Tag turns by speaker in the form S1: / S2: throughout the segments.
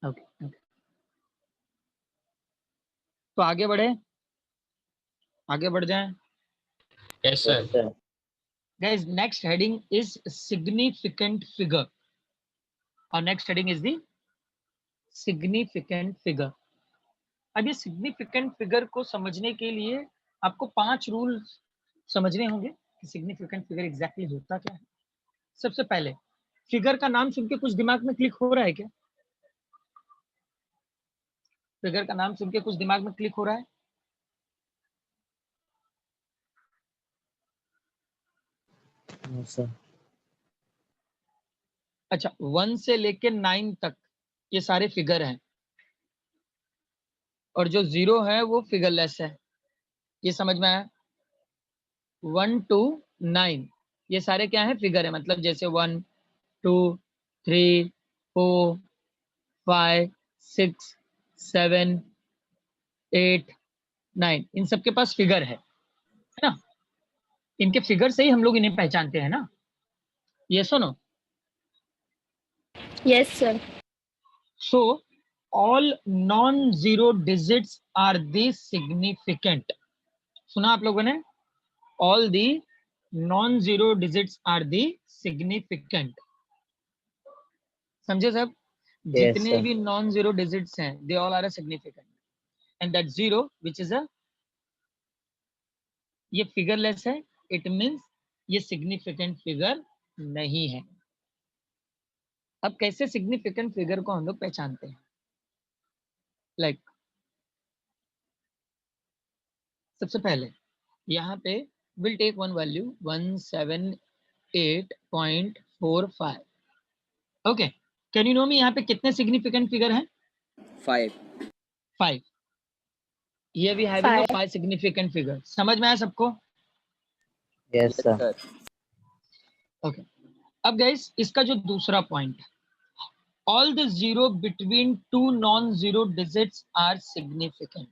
S1: Okay okay, तो आगे बढ़ जाएं।
S2: Yes sir.
S1: Guys, next heading is significant figure. Our next heading is the significant figure. अब ये significant figure को समझने के लिए आपको 5 रूल समझने होंगे कि significant figure exactly होता क्या है। सबसे पहले, फिगर का नाम सुन के कुछ दिमाग में क्लिक हो रहा है क्या? फिगर का नाम सुन के कुछ दिमाग में क्लिक हो रहा है?
S3: सर।
S1: अच्छा, 1 से लेके 9 तक ये सारे फिगर हैं, और जो 0 है वो फिगरलेस है। ये समझ में आया? 1 to 9 ये सारे क्या है? फिगर है। मतलब जैसे 1 2 3 4 5 6 7 8 9 इन सबके पास फिगर है ना? इनके फिगर से ही हम लोग इन्हें पहचानते हैं ना? ये सुनो।
S4: Yes, sir.
S1: So all non-zero digits are the significant. सुना आप लोगों ने? All the non-zero digits are the significant. समझे सब?
S3: Yes,
S1: जितने
S3: sir.
S1: भी non-zero digits हैं, they all are a significant. And that zero, which is a ये figureless है, it means ये significant figure नहीं है। अब कैसे significant figure को हम लोग पहचानते हैं? Like सबसे पहले यहाँ पे we'll take one value 178.45. Okay, can you know me यहाँ पे कितने significant figure हैं?
S3: 5.
S1: 5. Here we having a 5 significant figure. समझ में आया सबको?
S3: Yes, sir.
S1: Okay. अब guys इसका जो दूसरा point, all the zero between two non-zero digits are significant.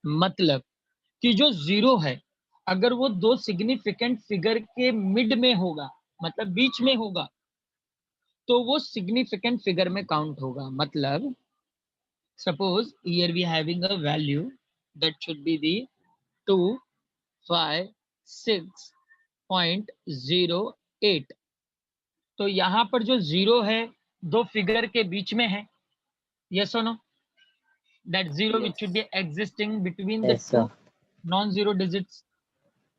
S1: मतलब कि जो जीरो है अगर वो दो सिग्निफिकेंट फिगर के मिड में होगा, मतलब बीच में होगा, तो वो सिग्निफिकेंट फिगर में काउंट होगा। मतलब suppose here we having a value that should be the 256.08, तो यहाँ पर जो जीरो है दो फिगर के बीच में है। यस और no? That zero which should be existing between the two non zero digits.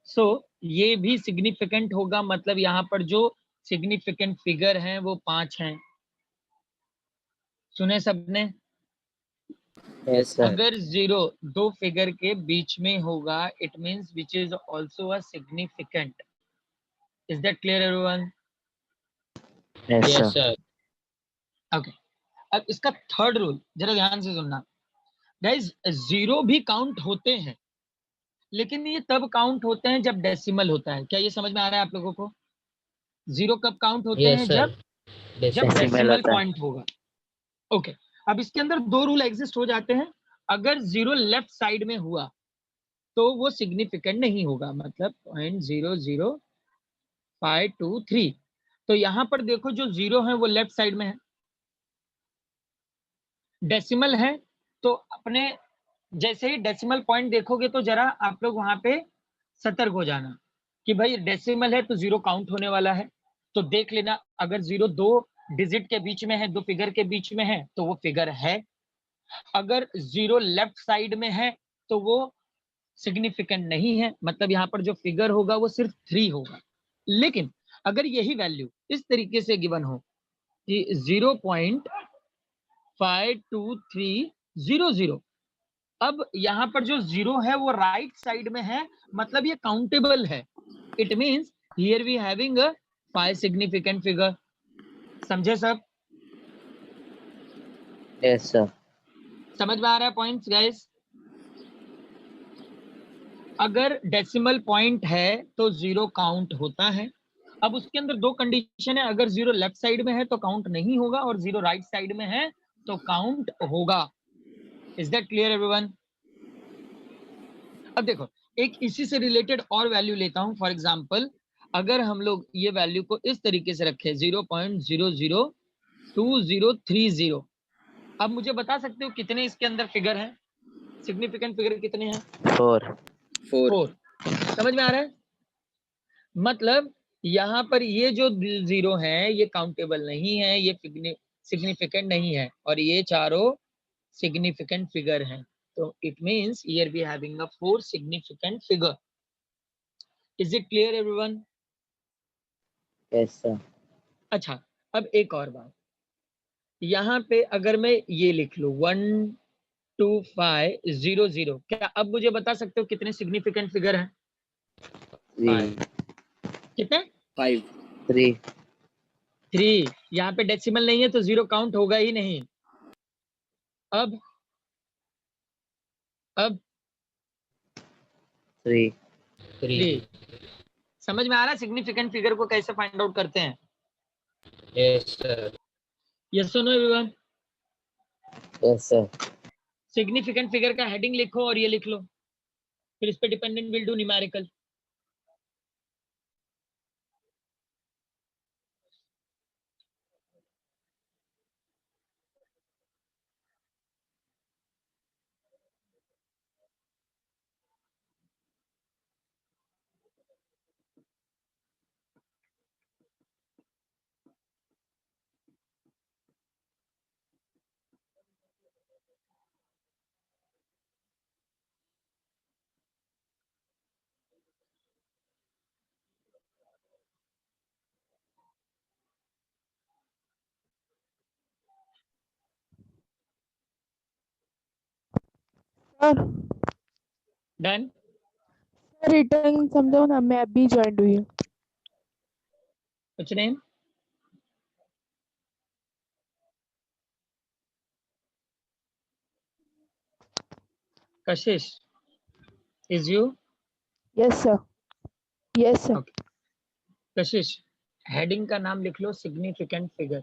S1: So ये भी सिग्निफिकेंट होगा। मतलब यहाँ पर जो सिग्निफिकेंट फिगर हैं वो 5 हैं। सुने सबने?
S3: Yes, sir.
S1: अगर जीरो दो फिगर के बीच में होगा, it means which is also a significant. Is that clear everyone?
S3: Yes,
S2: yes
S3: sir.
S2: Sir.
S1: Okay, अब इसका थर्ड रूल जरा ध्यान से सुनना गाइस। जीरो भी काउंट होते हैं, लेकिन ये तब काउंट होते हैं जब डेसिमल होता है। क्या ये समझ में आ रहा है आप लोगों को? जीरो कब काउंट होते हैं?
S2: Yes sir.
S1: जब डेसिमल पॉइंट होगा। ओके, अब इसके अंदर दो रूल एग्जिस्ट हो जाते हैं। अगर जीरो लेफ्ट साइड में हुआ तो वो सिग्निफिकेंट नहीं होगा। मतलब 0.00523, तो यहां पर देखो जो जीरो है वो लेफ्ट साइड में है। डेसिमल है तो अपने जैसे ही डेसिमल पॉइंट देखोगे तो जरा आप लोग वहां पे सतर्क हो जाना कि भाई डेसिमल है तो जीरो काउंट होने वाला है। तो देख लेना, अगर जीरो दो डिजिट के बीच में है, दो फिगर के बीच में है, तो वो फिगर है। अगर जीरो लेफ्ट साइड में है तो वो सिग्निफिकेंट नहीं है। मतलब यहाँ पर जो फिगर होगा वो सिर्फ 3 होगा। लेकिन अगर यही वैल्यू इस तरीके से गिवन हो कि 0.52300, अब यहाँ पर जो जीरो है वो राइट साइड में है, मतलब ये काउंटेबल है। It means here we having a 5 significant figure. समझे सब?
S3: Yes, sir.
S1: समझ में आ रहा है पॉइंट्स गाइस? अगर डेसिमल पॉइंट है तो जीरो काउंट होता है। अब उसके अंदर दो कंडीशन है, अगर जीरो लेफ्ट साइड में है तो काउंट नहीं होगा, और जीरो राइट साइड में है तो काउंट होगा। Is that clear everyone? अब देखो एक इसी से रिलेटेड और वैल्यू लेता हूं। फॉर एग्जांपल अगर हम लोग ये वैल्यू को इस तरीके से रखें 0.00230, अब मुझे बता सकते हो कितने इसके अंदर फिगर हैं, सिग्निफिकेंट फिगर कितने हैं?
S3: 4
S1: 4। समझ में आ रहा है? मतलब यहाँ पर ये जो 0 है ये काउंटेबल नहीं है, ये सिग्निफिकेंट नहीं है, और ये चारों सिग्निफिकेंट फिगर हैं। तो it means here we having a 4 significant figure. Is it clear everyone?
S3: Yes, sir.
S1: अच्छा, अब एक और बात, यहाँ पे अगर मैं ये लिख लूं 1 2 5 0 0, क्या अब मुझे बता सकते हो कितने सिग्निफिकेंट फिगर हैं?
S3: 3
S1: कितने?
S2: 5
S3: 3
S1: 3। यहाँ पे डेसिमल नहीं है तो 0 काउंट होगा ही नहीं। अब
S3: 3
S1: 3। समझ में आ रहा है सिग्निफिकेंट फिगर को कैसे फाइंड आउट करते हैं?
S2: Yes, sir.
S1: यस और no everyone?
S3: Yes, sir.
S1: Significant figure का हेडिंग लिखो और ये लिख लो, फिर इस पे dependent will do numerical.
S4: Sir
S1: done?
S4: Return समझाओ ना, मैं अभी ज्वाइन हुई हूँ।
S1: कुछ name? Kashish is you?
S4: Yes sir, yes sir.
S1: Okay Kashish, heading का नाम लिख लो सिग्निफिकेंट फिगर।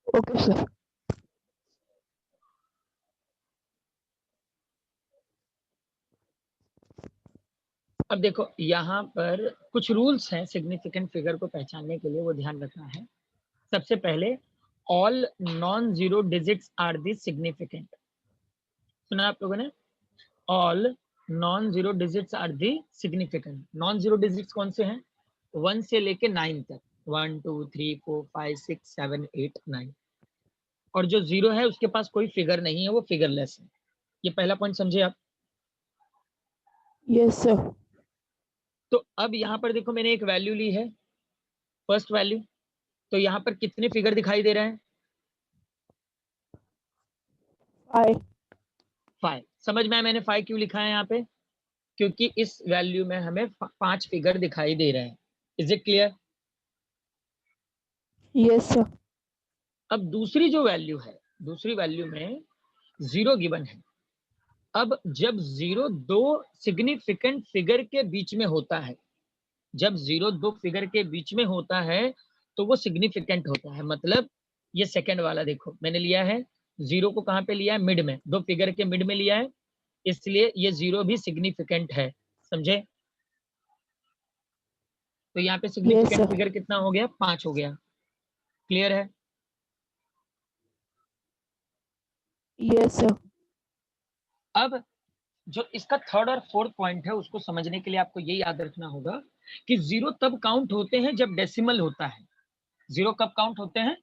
S4: Okay sir.
S1: अब देखो यहाँ पर कुछ रूल्स हैं सिग्निफिकेंट फिगर को पहचानने के लिए, वो ध्यान रखना है। सबसे पहले, all non zero digits are the significant. सुना आप लोगों ने? All non zero digits are the significant. Non zero digits कौन से हैं? 1 से लेके 9 तक, 1 2 3 4 5 6 7 8 9। और जो 0 है उसके पास कोई फिगर नहीं है, वो फिगरलेस है। ये पहला पॉइंट समझे आप?
S4: Yes sir.
S1: तो अब यहाँ पर देखो मैंने एक वैल्यू ली है, फर्स्ट वैल्यू, तो यहाँ पर कितने फिगर दिखाई दे रहे हैं?
S4: 5।
S1: 5। समझ में आया मैंने 5 क्यों लिखा है यहाँ पे? क्योंकि इस वैल्यू में हमें 5 फिगर दिखाई दे रहे हैं। Is it clear?
S4: Yes sir.
S1: अब दूसरी जो वैल्यू है, दूसरी वैल्यू में 0 गिवन है। अब जब 0 दो सिग्निफिकेंट फिगर के बीच में होता है, जब 0 दो फिगर के बीच में होता है तो वो सिग्निफिकेंट होता है। मतलब ये सेकंड वाला देखो मैंने लिया है, 0 को कहाँ पे लिया है? मिड में, दो फिगर के मिड में लिया है, इसलिए ये 0 भी सिग्निफिकेंट है। समझे? तो यहाँ पे
S4: यस
S1: सिग्निफिकेंट
S4: सर।
S1: फिगर कितना हो गया? 5 हो गया। क्लियर है?
S4: Yes sir.
S1: अब जो इसका थर्ड और फोर्थ पॉइंट है उसको समझने के लिए आपको ये याद रखना होगा कि 0 तब काउंट होते हैं जब डेसिमल होता है। 0 कब काउंट होते हैं?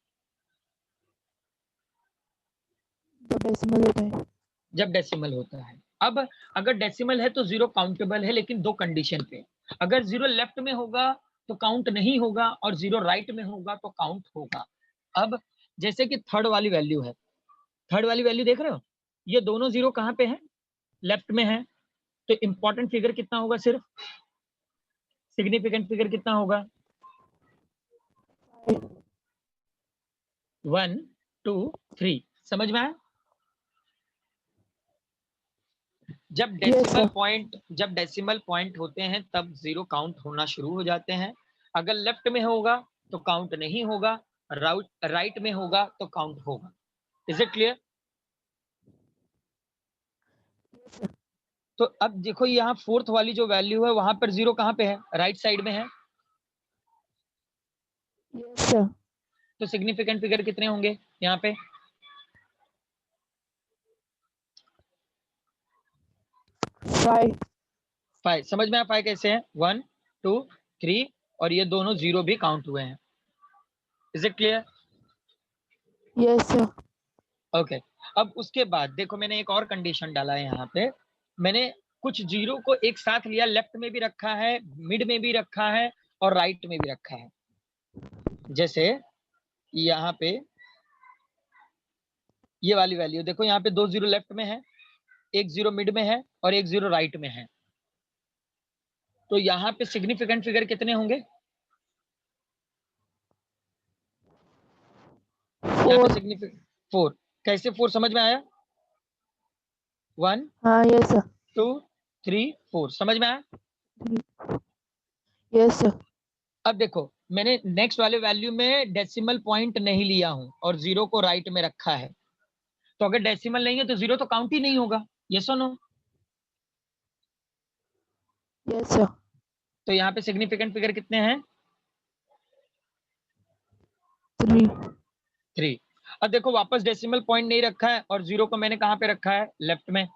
S4: तो डेसिमल होता है।
S1: जब डेसिमल होता है। अब अगर डेसिमल है तो 0 काउंटेबल है, लेकिन दो कंडीशन पे। अगर 0 लेफ्ट में होगा तो काउंट नहीं होगा, और 0 राइट में होगा तो काउंट होगा। अब जैसे कि थर्ड वाली वैल्यू है, थर्ड वाली वैल्यू देख रहे हो, ये दोनों 0 कहाँ पे है? लेफ्ट में है। तो इंपॉर्टेंट फिगर कितना होगा? सिर्फ सिग्निफिकेंट फिगर कितना होगा? 1 2 3। समझ में आया? जब डेसिमल पॉइंट होते हैं तब 0 काउंट होना शुरू हो जाते हैं। अगर लेफ्ट में होगा तो काउंट नहीं होगा, राइट में होगा तो काउंट होगा। Is it clear? तो अब देखो यहाँ फोर्थ वाली जो वैल्यू है वहां पर 0 कहाँ पे है? राइट साइड में है।
S4: Yes sir.
S1: तो सिग्निफिकेंट फिगर कितने होंगे यहाँ पे?
S4: 5.
S1: 5। समझ में आया 5 कैसे है? 1 2 3 और ये दोनों 0 भी काउंट हुए हैं। Is it clear?
S4: Yes, sir.
S1: Okay अब उसके बाद देखो मैंने एक और कंडीशन डाला है यहाँ पे। मैंने कुछ जीरो को एक साथ लिया, लेफ्ट में भी रखा है, मिड में भी रखा है और राइट में भी रखा है। जैसे यहाँ पे ये वाली वैल्यू देखो, यहाँ पे 2 जीरो लेफ्ट में है, 1 जीरो मिड में है और 1 जीरो राइट में है। तो यहाँ पे सिग्निफिकेंट फिगर कितने होंगे? यहाँ पे
S4: 4.
S1: सिग्निफिकेंट 4। कैसे 4 समझ में आया? 1
S4: हाँ, yes, sir.
S1: 2 3 4 समझ में आया?
S4: Yes, sir.
S1: अब देखो मैंने नेक्स्ट वाले वैल्यू में डेसिमल पॉइंट नहीं लिया हूं और जीरो को राइट में रखा है। तो अगर डेसिमल नहीं है तो जीरो तो काउंट ही नहीं होगा। यस और नो?
S4: Yes, sir.
S1: तो यहाँ पे सिग्निफिकेंट फिगर कितने हैं?
S4: 3.
S1: 3। अब देखो वापस डेसिमल पॉइंट नहीं रखा है और जीरो को मैंने कहां पे रखा है? लेफ्ट में।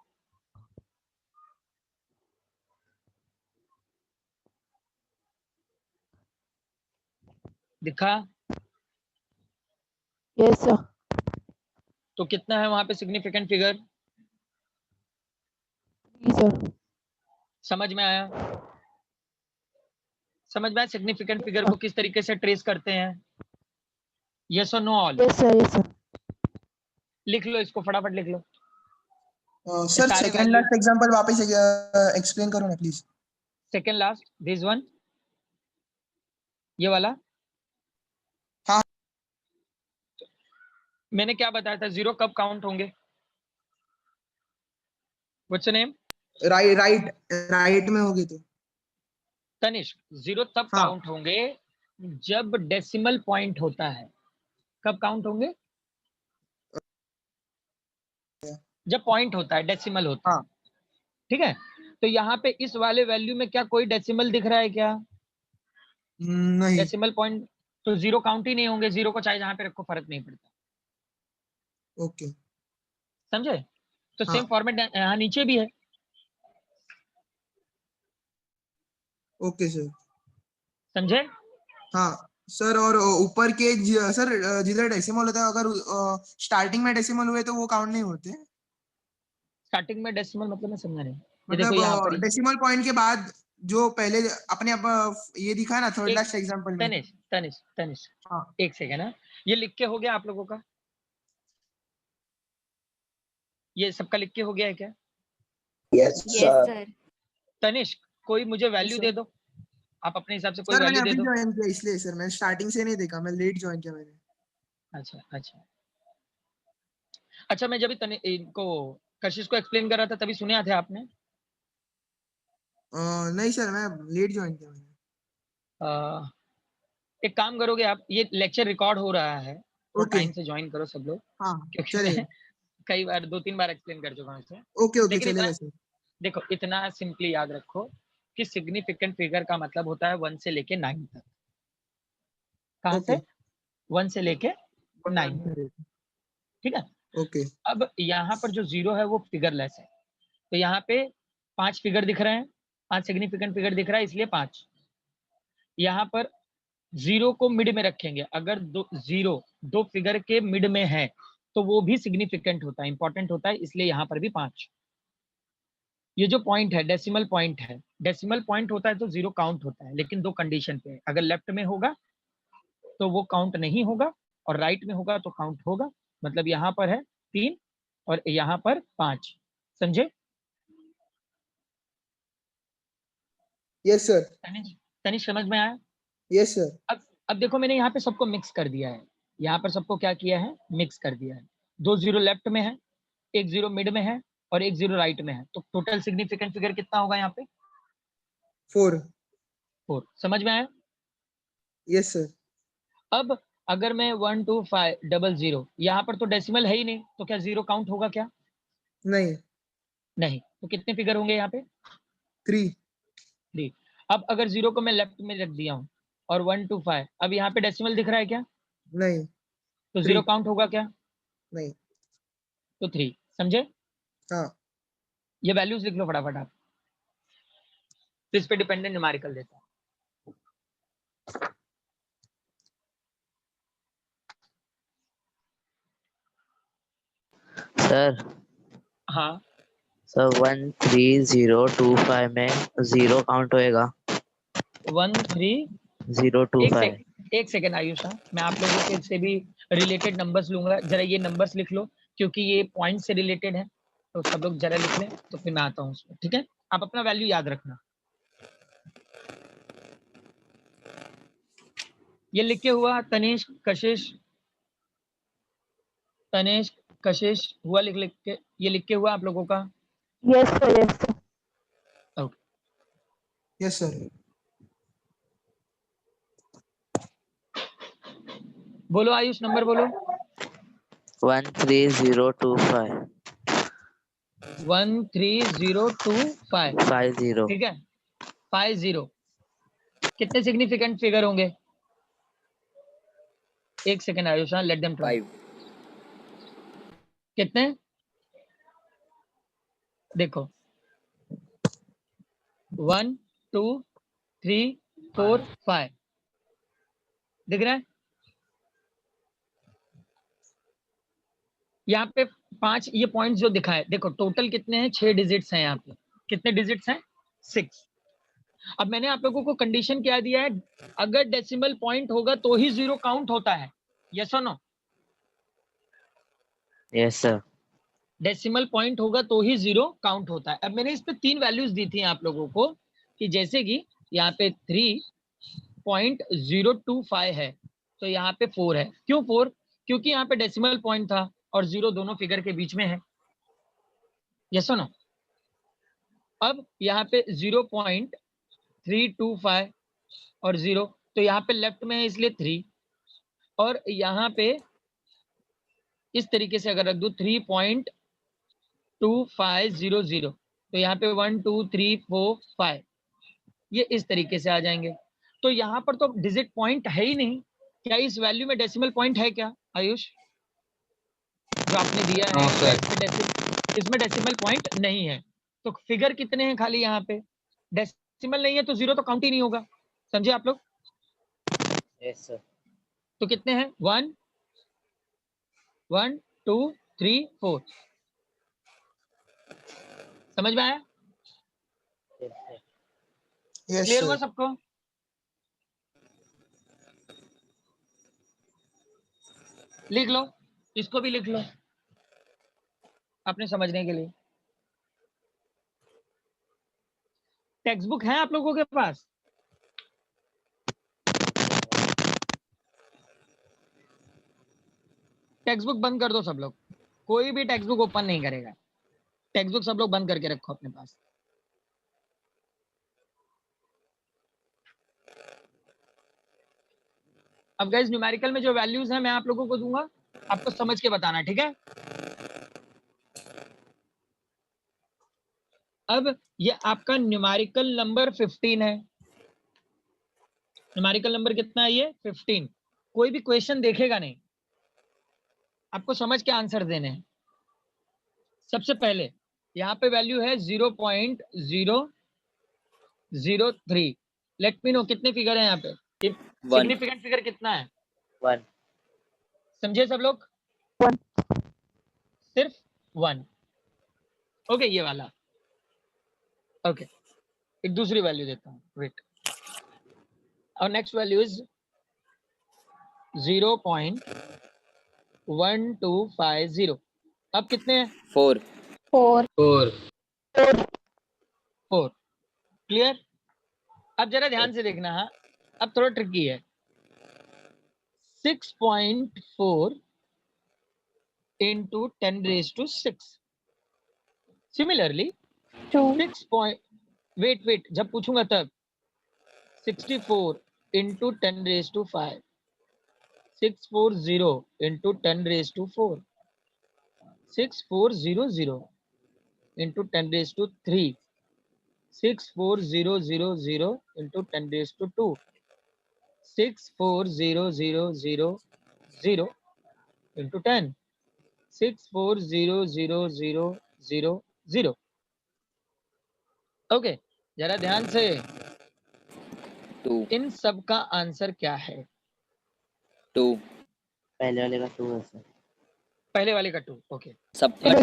S1: दिखा?
S4: Yes, sir.
S1: तो कितना है वहां पे सिग्निफिकेंट फिगर?
S4: 3, sir.
S1: समझ में आया? समझ में आया सिग्निफिकेंट फिगर को किस तरीके से ट्रेस करते हैं? यस और know all?
S4: Yes, sir. Yes, sir.
S1: लिख लो इसको, फटाफट लिख लो।
S5: सर
S1: सारे
S5: सेकंड
S1: वैल्यू
S5: लास्ट एग्जांपल वापस एक्सप्लेन करो ना please.
S1: Second last this one, ये वाला।
S5: हाँ।
S1: मैंने क्या बताया था, जीरो कब काउंट होंगे? What's name?
S5: राइट में होगी तो।
S1: तनिष्क, जीरो तब
S5: हाँ।
S1: काउंट होंगे जब डेसिमल पॉइंट होता है। कब काउंट होंगे? जब पॉइंट होता है, डेसिमल होता है।
S5: हाँ।
S1: ठीक है, तो यहाँ पे इस वाले वैल्यू में क्या कोई डेसिमल दिख रहा है क्या?
S5: नहीं।
S1: डेसिमल पॉइंट तो जीरो काउंट ही नहीं होंगे। जीरो को चाहे जहां पे रखो फर्क नहीं पड़ता।
S5: ओके।
S1: समझे? तो
S5: हाँ।
S1: सेम फॉर्मेट यहाँ नीचे भी है।
S5: Okay sir.
S1: समझे?
S5: हाँ सर, और ऊपर के सर जिधर डेसिमल होता है, अगर स्टार्टिंग में डेसिमल हुए तो वो काउंट नहीं होते।
S1: स्टार्टिंग में डेसिमल मतलब मैं समझा नहीं। ये देखो यहाँ पर
S5: मतलब डेसिमल पॉइंट के बाद जो पहले अपने ये दिखा ना थर्ड लास्ट एग्जांपल में।
S1: तनिष्क
S5: हाँ।
S1: एक सेकेंड है, ये लिख के हो गया आप लोगों का? ये सबका लिख के हो गया है क्या?
S3: Yes, sir.
S1: तनिष्क कोई मुझे वैल्यू
S5: sir.
S1: दे दो, आप अपने हिसाब से कोई
S5: सर मैंने
S1: वैल्यू दे
S5: अभी
S1: दो।
S5: ज्वाइन किया इसलिए सर, मैं स्टार्टिंग से नहीं देखा, मैं लेट ज्वाइन किया मैंने।
S1: अच्छा अच्छा अच्छा, मैं जब इनको कशिश को एक्सप्लेन कर रहा था तभी सुने थे आपने?
S5: नहीं सर, मैं लेट ज्वाइन किया मैंने।
S1: एक काम करोगे आप, ये लेक्चर रिकॉर्ड हो रहा है तो
S5: ओके।
S1: टाइम से ज्वाइन करो सब लोग,
S5: हाँ
S1: क्योंकि
S5: चलेगा।
S1: मैं कई बार 2-3 बार एक्सप्लेन कर चुका हूँ इसे।
S5: ओके ओके
S1: लेकिन
S5: चलेगा
S1: इतना
S5: सर।
S1: देखो, इतना सिंपली याद रखो कि सिग्निफिकेंट फिगर का मतलब होता है 1 से लेके 9 तक। कहाँ से?
S5: ओके।
S1: 1 से लेके 9 तक। ठीक है,
S5: ओके।
S1: अब यहाँ पर जो जीरो है वो फिगरलेस है, तो यहाँ पे 5 फिगर दिख रहे हैं, 5 सिग्निफिकेंट फिगर दिख रहा है, इसलिए 5। यहाँ पर जीरो को मिड में रखेंगे, अगर जीरो दो फिगर के मिड में है तो वो भी सिग्निफिकेंट होता है, इंपॉर्टेंट होता है, इसलिए यहाँ पर भी 5। ये जो पॉइंट है डेसिमल पॉइंट है, डेसिमल पॉइंट होता है तो जीरो काउंट होता है, लेकिन 2 कंडीशन पे है। अगर लेफ्ट में होगा तो वो काउंट नहीं होगा और राइट में होगा तो काउंट होगा। मतलब यहाँ पर है 3 और यहाँ पर 5। समझे?
S5: Yes sir.
S1: तनिष समझ में आया?
S5: Yes sir.
S1: अब देखो मैंने यहाँ पे सबको मिक्स कर दिया है। यहाँ पर सबको क्या किया है? मिक्स कर दिया है। 2 जीरो लेफ्ट में है, 1 जीरो मिड में है और 1 जीरो राइट में है, तो टोटल सिग्निफिकेंट फिगर कितना होगा यहाँ पे?
S5: 4।
S1: 4। समझ में आया?
S5: Yes sir.
S1: अब अगर मैं 1 2 5 0 यहाँ पर तो डेसिमल है ही नहीं, तो क्या जीरो काउंट होगा क्या?
S5: नहीं।
S1: नहीं। तो कितने फिगर होंगे यहाँ पे?
S5: 3।
S1: 3। अब अगर जीरो को मैं लेफ्ट में रख दिया हूँ और 1 2 5, अब यहाँ पे डेसिमल दिख रहा है क्या?
S5: नहीं।
S1: तो
S5: Three.
S1: 0 काउंट होगा क्या?
S5: नहीं।
S1: तो 3, समझे?
S5: हाँ
S1: ये वैल्यूज लिख लो फटाफट आप, तो इस पे डिपेंडेंट न्यूमेरिकल देता हूं।
S2: सर
S1: हाँ
S2: सर 13025 में 0 काउंट होएगा?
S1: 13025
S2: 025।
S1: एक सेकेंड आयुष, हाँ मैं आप लोगों के से भी रिलेटेड नंबर्स लूंगा, जरा ये नंबर्स लिख लो क्योंकि ये पॉइंट से रिलेटेड है, तो सब लोग जरा लिख लें तो फिर मैं आता हूँ उसमें, ठीक है? आप अपना वैल्यू याद रखना। ये लिख के हुआ तनेश कशिश हुआ, लिख के ये लिख के हुआ आप लोगों का?
S4: Yes, sir. Yes, sir.
S1: Okay,
S5: yes sir.
S1: बोलो आयुष, नंबर बोलो।
S2: 13025
S1: 13025
S2: 50।
S1: ठीक है, 50 कितने सिग्निफिकेंट फिगर होंगे? एक second Ayush, let them try.
S6: 5
S1: कितने? देखो 1 2 3 4 5 दिख रहा है? यहाँ पे 5 ये पॉइंट्स जो दिखा है, देखो टोटल कितने हैं? 6 डिजिट्स हैं यहाँ पे। कितने डिजिट्स हैं? 6। अब मैंने आप लोगों को कंडीशन क्या दिया है? अगर डेसिमल पॉइंट होगा तो ही 0 काउंट होता है, यस और no?
S2: Yes sir.
S1: Decimal point होगा तो ही 0 काउंट होता है। अब मैंने इस पे 3 वैल्यूज दी थी आप लोगों को कि जैसे कि यहाँ पे 3.025 है, तो यहाँ पे 4 है। क्यों 4? क्योंकि यहाँ पे डेसिमल पॉइंट था और 0 दोनों फिगर के बीच में है, यस और नो? अब यहाँ पे 0.325 और 0, तो यहाँ पे लेफ्ट में है इसलिए 3, और यहाँ पे इस तरीके से अगर रख दूं 3.2500, तो यहाँ पे 1 2 3 4 5, ये इस तरीके से आ जाएंगे। तो यहाँ पर तो डिजिट पॉइंट है ही नहीं। क्या इस वैल्यू में डेसिमल पॉइंट है क्या आयुष? जो आपने दिया है इसमें डेसिमल पॉइंट नहीं है, तो फिगर कितने हैं खाली? यहाँ पे डेसिमल नहीं है तो 0 तो काउंट ही नहीं होगा, समझे आप लोग?
S2: Yes sir.
S1: तो कितने हैं? 1 1 2 3 4, समझ में आया?
S5: यस
S1: क्लियर हुआ
S5: सर।
S1: सबको? लिख लो, इसको भी लिख लो अपने समझने के लिए। टेक्स्ट बुक है आप लोगों के पास? टेक्स्ट बुक बंद कर दो सब लोग, कोई भी टेक्स्ट बुक ओपन नहीं करेगा। टेक्स्ट बुक सब लोग बंद करके रखो अपने पास। अब गाइस न्यूमेरिकल में जो वैल्यूज हैं मैं आप लोगों को दूंगा, आपको समझ के बताना, ठीक है? अब ये आपका न्यूमेरिकल नंबर 15 है। न्यूमेरिकल नंबर कितना है ये? 15। कोई भी क्वेश्चन देखेगा नहीं, आपको समझ के आंसर देने हैं। सबसे पहले यहाँ पे वैल्यू है 0.003। लेट मी नो कितने फिगर है यहाँ पे? सिग्निफिकेंट फिगर कितना है?
S2: 1।
S1: समझे सब लोग?
S4: 1.
S1: सिर्फ 1। ओके, ये वाला ओके। एक दूसरी वैल्यू देता हूँ, वेट। और नेक्स्ट वैल्यू इज 0.1250। अब कितने हैं?
S6: 4
S4: 4.
S2: 4।
S1: 4। क्लियर? अब जरा ध्यान से देखना, हाँ अब थोड़ा ट्रिकी है। 6.4 into 10⁻⁶। सिमिलरली
S4: 2.
S1: वेट जब पूछूंगा तब 64 into 10⁵, 640 into 10⁴, 6400 into 10⁵, 64000 into 10⁵2, 64000 into 10, 64000000। Okay, जरा ध्यान से,
S6: 2
S1: इन सब का आंसर क्या है?
S6: 2
S2: पहले वाले का 2 है सर,
S1: पहले वाले का 2। ओके,
S6: सबका
S1: एक
S6: 2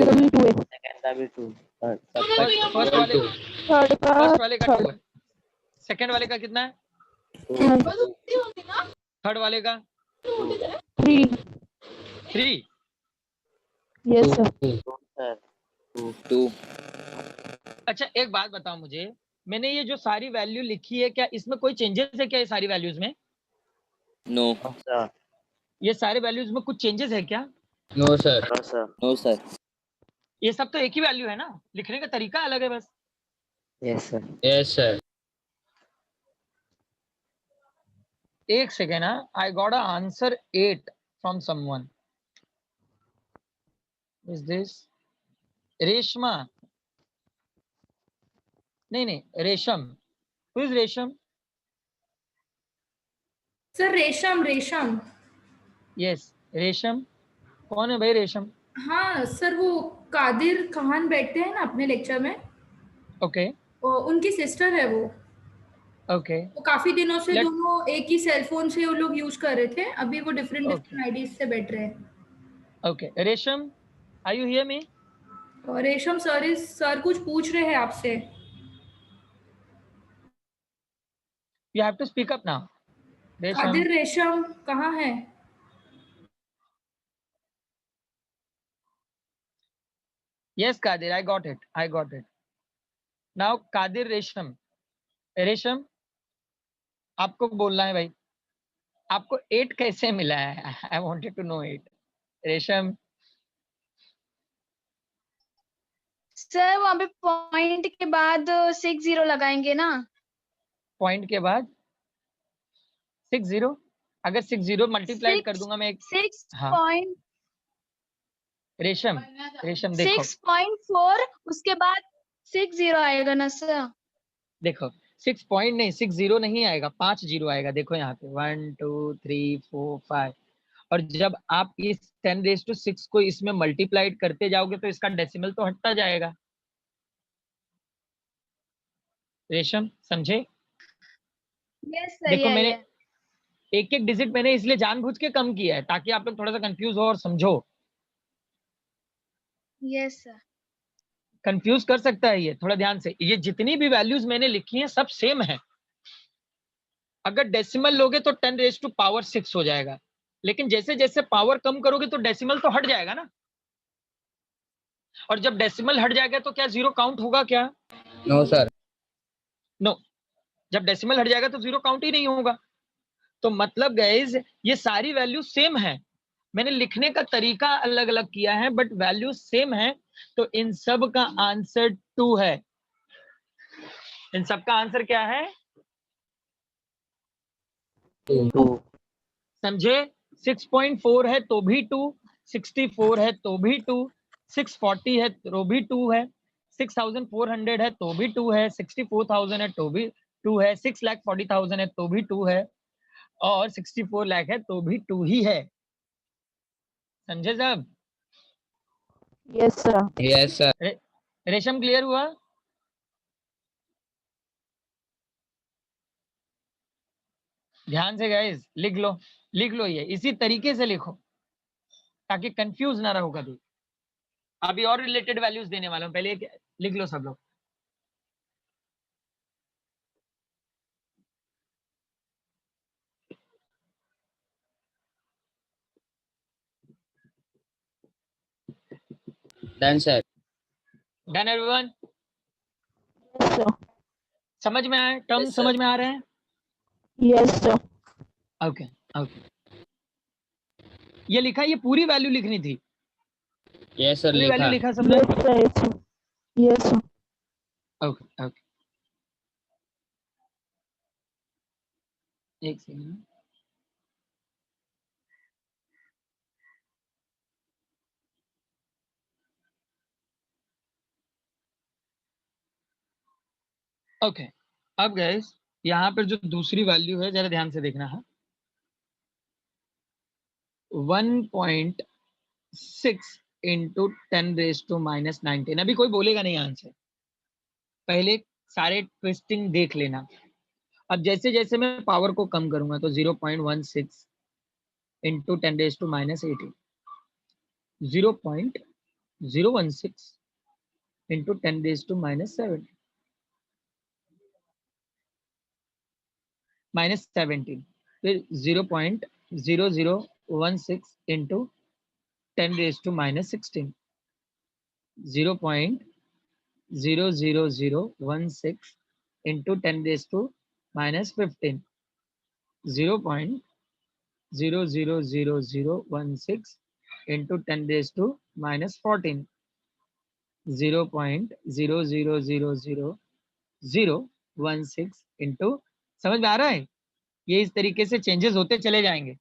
S4: सेकंड का भी 2 है,
S2: सेकंड का भी 2, थर्ड
S1: फर्स्ट वाले,
S6: 2
S1: फर्स्ट वाले का 2
S4: थर्ड
S1: है, सेकंड वाले का कितना है?
S2: 2
S1: थर्ड वाले का
S4: 3।
S1: 3।
S4: Yes sir.
S2: सर
S6: 2
S1: अच्छा एक बात बताओ मुझे, मैंने ये जो सारी वैल्यू लिखी है, क्या इसमें कोई चेंजेस है क्या? ये सारी वैल्यूज में,
S6: नो
S2: सर,
S1: ये सारे वैल्यूज में कुछ चेंजेस है क्या?
S6: No sir
S2: no sir,
S6: no sir
S1: ये सब तो एक ही वैल्यू है ना, लिखने का तरीका अलग है बस।
S2: यस सर,
S6: यस सर
S1: एक second, I got a answer 8 from someone. Is this Reshma? नहीं, रेशम। हु इज रेशम?
S7: सर रेशम रेशम।
S1: यस रेशम, कौन है भाई रेशम?
S7: हाँ सर, वो कादिर खान बैठते हैं ना अपने लेक्चर में,
S1: ओके
S7: उनकी सिस्टर है वो।
S1: ओके
S7: वो काफी दिनों से
S1: लेट,
S7: दोनों एक ही सेल फोन से वो लोग यूज कर रहे थे, अभी वो डिफरेंट
S1: ओके
S7: डिफरेंट आईडीज से बैठ रहे हैं।
S1: ओके रेशम, आर यू हियर मी?
S7: और रेशम सर कुछ पूछ रहे हैं आपसे।
S1: You have to speak up now. Resham,
S7: Kadir रेशम कहाँ है?
S1: yes Kadir, I got it, I got it. Now Kadir, रेशम, रेशम आपको बोलना है भाई, आपको 8 कैसे मिला है? I wanted to know 8। Resham,
S3: sir वहाँ पे पॉइंट के बाद 60 लगाएंगे ना?
S1: पॉइंट के बाद 60, अगर 60 मल्टीप्लाइड कर दूंगा मैं एक, हाँ
S3: 6.6.4
S1: रेशम, रेशम देखो,
S3: उसके बाद 60 आएगा ना सर?
S1: देखो 6 पॉइंट नहीं, 60 नहीं आएगा, 5 जीरो आएगा। देखो यहाँ पे 1 2 3 4 5, और जब आप इस 10⁶ को इसमें मल्टीप्लाइड करते जाओगे तो इसका डेसिमल तो हटता जाएगा। रेशम समझे?
S3: यस सर,
S1: देखो मैंने
S3: या
S1: एक एक डिजिट मैंने इसलिए जानबूझ के कम किया है ताकि आप लोग थोड़ा सा कंफ्यूज हो और समझो।
S3: Yes sir.
S1: कंफ्यूज कर सकता है ये, थोड़ा ध्यान से, ये जितनी भी वैल्यूज मैंने लिखी हैं सब सेम है। अगर डेसिमल लोगे तो 10⁶ हो जाएगा, लेकिन जैसे जैसे पावर कम करोगे तो डेसिमल तो हट जाएगा ना, और जब डेसिमल हट जाएगा तो क्या जीरो काउंट होगा क्या?
S6: नो सर
S1: नो, जब डेसिमल हट जाएगा तो जीरो काउंट ही नहीं होगा। तो मतलब गाइस ये सारी वैल्यू सेम है, मैंने लिखने का तरीका अलग अलग किया है बट वैल्यू सेम है। तो इन सब का आंसर 2 है। इन सब का आंसर क्या है?
S2: 2
S1: समझे? 6.4 है तो भी 2, 64 है तो भी 2, 640 है तो भी 2 है, 6400 है तो भी 2 है, 64,000 है तो भी 2 है, 6,40,000 है तो भी 2 है, और 64 लाख है तो भी 2 ही है। समझे साहब?
S4: Yes sir.
S6: यस सर
S1: रेशम क्लियर हुआ? ध्यान से गाइस लिख लो, लिख लो, ये इसी तरीके से लिखो ताकि कंफ्यूज ना रहो कभी। अभी और रिलेटेड वैल्यूज देने वाला हूं, पहले लिख लो सब लोग।
S6: Done sir
S1: done everyone?
S4: Yes sir.
S1: समझ में आए? Term
S6: Yes, sir.
S1: समझ में आ रहे हैं?
S4: Yes sir.
S1: ओके ओके, ये लिखा, ये पूरी वैल्यू लिखनी थी,
S6: यस सर
S1: पूरी वैल्यू
S6: लिखा
S1: लिखा सबने?
S4: Yes sir. Yes sir. Yes sir.
S1: Okay okay, एक सेकंड। ओके, अब गाइस यहाँ पर जो दूसरी वैल्यू है जरा ध्यान से देखना है, 1.5 6 इंटू 10⁻⁻19। अभी कोई बोलेगा नहीं आंसर, पहले सारे ट्विस्टिंग देख लेना। अब जैसे जैसे मैं पावर को कम करूंगा तो 0.16 इंटू 10⁻18, 0.016 इंटू 10⁻7 -17, फिर 0.0016 इंटू 10⁻16, 0.00016 इंटू 10⁻15, 0.00016 इंटू 10⁻14, 0.0000016 इंटू, समझ में आ रहा है? ये इस तरीके से चेंजेस होते चले जाएंगे,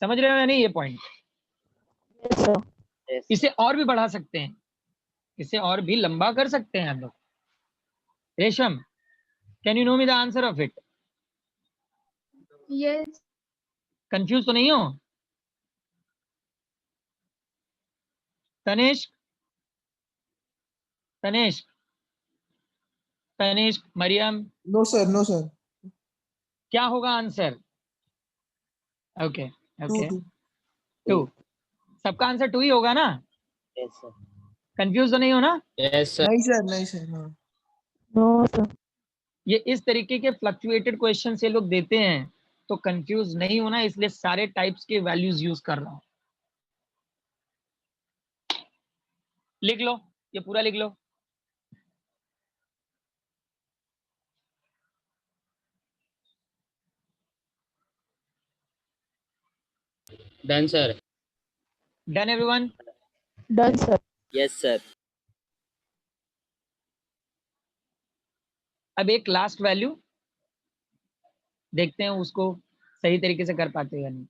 S1: समझ रहे हो या नहीं ये पॉइंट?
S4: Yes, sir.
S2: Yes,
S1: इसे और भी बढ़ा सकते हैं, इसे और भी लंबा कर सकते हैं हम लोग। Resham, can you know me the answer of it?
S3: Yes.
S1: Confuse तो नहीं हो? Tanishk, Tanishk, Tanishk, Mariam,
S5: no sir, no sir.
S1: क्या होगा answer? Okay
S5: two
S1: okay,
S5: two
S1: 2। सबका आंसर 2 ही होगा ना?
S2: yes, sir.
S1: कंफ्यूज तो नहीं हो ना?
S6: Yes, sir.
S5: नहीं सर, नहीं सर, हाँ।
S4: No, sir.
S1: ये इस तरीके के फ्लक्चुएटेड क्वेश्चन से लोग देते हैं, तो कंफ्यूज नहीं होना, इसलिए सारे टाइप्स के वैल्यूज यूज कर रहा हूं। लिख लो, ये पूरा लिख लो।
S6: Done, sir.
S1: Done everyone?
S4: Done, sir.
S2: Yes, sir.
S1: अब एक लास्ट वैल्यू देखते हैं, उसको सही तरीके से कर पाते हैं या नहीं।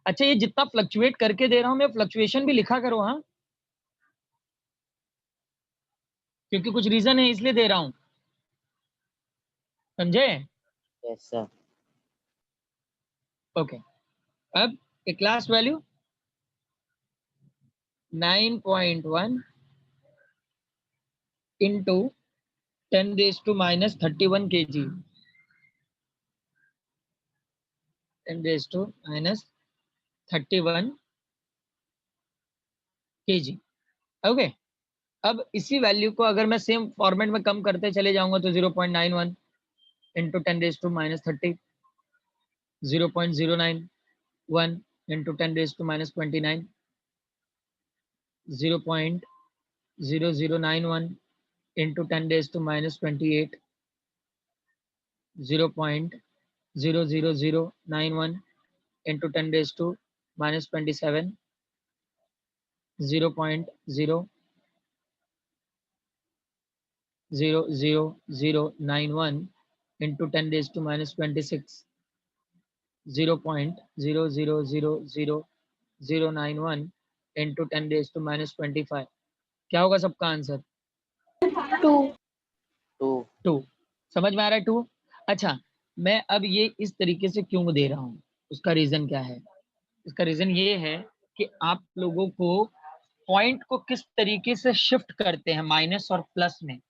S1: अच्छा, ये जितना फ्लक्चुएट करके दे रहा हूं मैं, फ्लक्चुएशन भी लिखा करो, हाँ, क्योंकि कुछ रीजन है इसलिए दे रहा हूं, समझे?
S2: Yes, sir.
S1: ओके, अब एक last value 9.1 into 10⁻31 kg, 10⁻31 kg। Okay, अब इसी वैल्यू को अगर मैं सेम फॉर्मेट में कम करते चले जाऊंगा तो 0.91 into 10⁻30, 0.091 into 10⁻29, 0.0091 into 10⁻28, 0.00091 into 10⁻27, 0.00091 into 10⁻26, 0.0000091 into 10⁻25। क्या होगा सबका आंसर?
S3: 2.
S2: 2.
S1: 2। समझ में आ रहा है 2? अच्छा, मैं अब ये इस तरीके से क्यों दे रहा हूँ, उसका रीजन क्या है? इसका रीजन ये है कि आप लोगों को पॉइंट को किस तरीके से शिफ्ट करते हैं माइनस और प्लस में,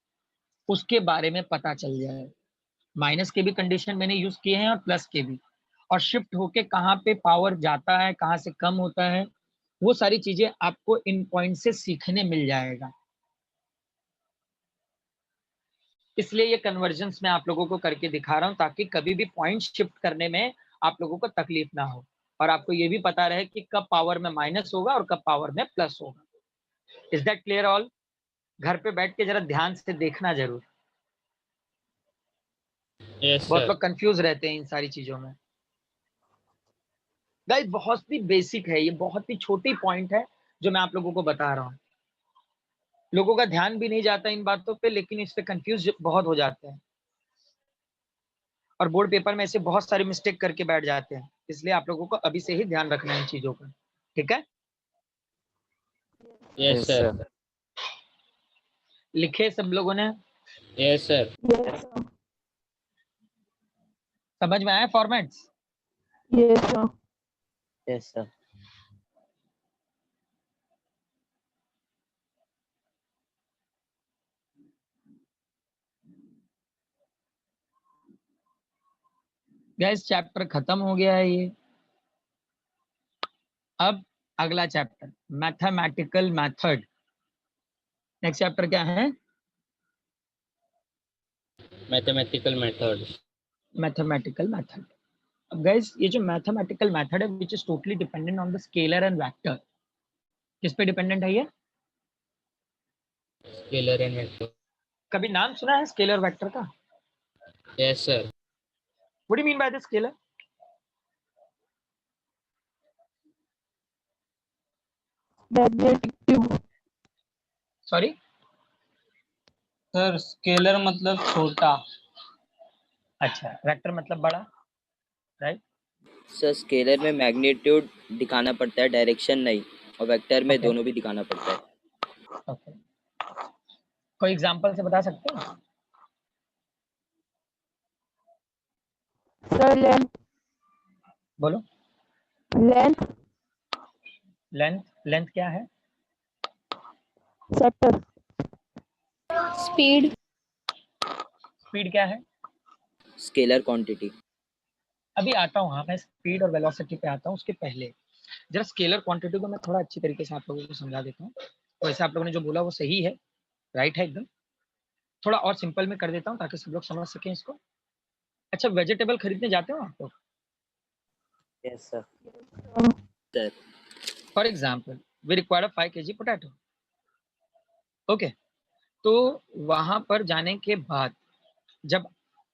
S1: उसके बारे में पता चल जाए। माइनस के भी कंडीशन मैंने यूज किए हैं और प्लस के भी, और शिफ्ट होके कहाँ पे पावर जाता है, कहाँ से कम होता है, वो सारी चीजें आपको इन पॉइंट से सीखने मिल जाएगा। इसलिए ये कन्वर्जन्स मैं आप लोगों को करके दिखा रहा हूं, ताकि कभी भी पॉइंट शिफ्ट करने में आप लोगों को तकलीफ ना हो, और आपको ये भी पता रहे कि कब पावर में माइनस होगा और कब पावर में प्लस होगा। Is that clear all? घर पे बैठ के जरा ध्यान से देखना जरूर,
S6: Yes,
S1: बहुत
S6: sir.
S1: लोग कंफ्यूज रहते हैं इन सारी चीजों में। गाइस, बहुत ही बेसिक है ये, बहुत ही छोटी पॉइंट है जो मैं आप लोगों को बता रहा हूँ। लोगों का ध्यान भी नहीं जाता इन बातों पे, लेकिन इससे कंफ्यूज बहुत हो जाते हैं, और बोर्ड पेपर में ऐसे बहुत सारे मिस्टेक करके बैठ जाते हैं। इसलिए आप लोगों को अभी से ही ध्यान रखना है इन चीजों का, ठीक है?
S6: Yes, sir.
S1: लिखे सब लोगों ने?
S6: Yes, sir.
S4: Yes, sir.
S1: समझ में आया formats?
S4: Yes, sir.
S2: Yes, sir.
S1: Gas chapter खत्म हो गया है ये। अब अगला chapter mathematical method. Next chapter क्या है?
S6: Mathematical method.
S1: Mathematical method. अब गाइस ये जो मैथमेटिकल मेथड है which is totally dependent on the scalar and vector. किस पे डिपेंडेंट है ये?
S6: Scalar and vector.
S1: कभी नाम सुना है स्केलर वेक्टर का?
S6: Yes sir.
S1: What do you mean by the scalar?
S4: Magnetic tube.
S1: Sorry
S8: sir scalar मतलब छोटा।
S1: अच्छा, वेक्टर मतलब बड़ा, राइट?
S2: सर स्केलर में मैग्नीट्यूड दिखाना पड़ता है, डायरेक्शन नहीं, और वेक्टर में
S1: Okay.
S2: दोनों भी दिखाना पड़ता है।
S1: ओके, कोई एग्जांपल से बता सकते हैं?
S4: Sir length.
S1: बोलो।
S4: लेंथ।
S1: लेंथ, लेंथ क्या है?
S4: सेक्टर।
S3: स्पीड।
S1: स्पीड क्या है?
S2: Scalar quantity.
S1: अभी आता हूँ, हाँ मैं स्पीड और वेलोसिटी पे आता हूँ। उसके पहले जरा स्केलर क्वांटिटी को मैं थोड़ा अच्छी तरीके से आप लोगों को समझा देता हूँ। वैसे आप लोगों ने जो बोला वो सही है, राइट है एकदम। थोड़ा और सिंपल में कर देता हूँ ताकि सब लोग समझ सकें इसको। अच्छा, वेजिटेबल खरीदने जाते हो आप लोग?
S2: Yes sir.
S4: Sir.
S1: For example we require 5 kg potato. Okay, तो वहां पर जाने के बाद जब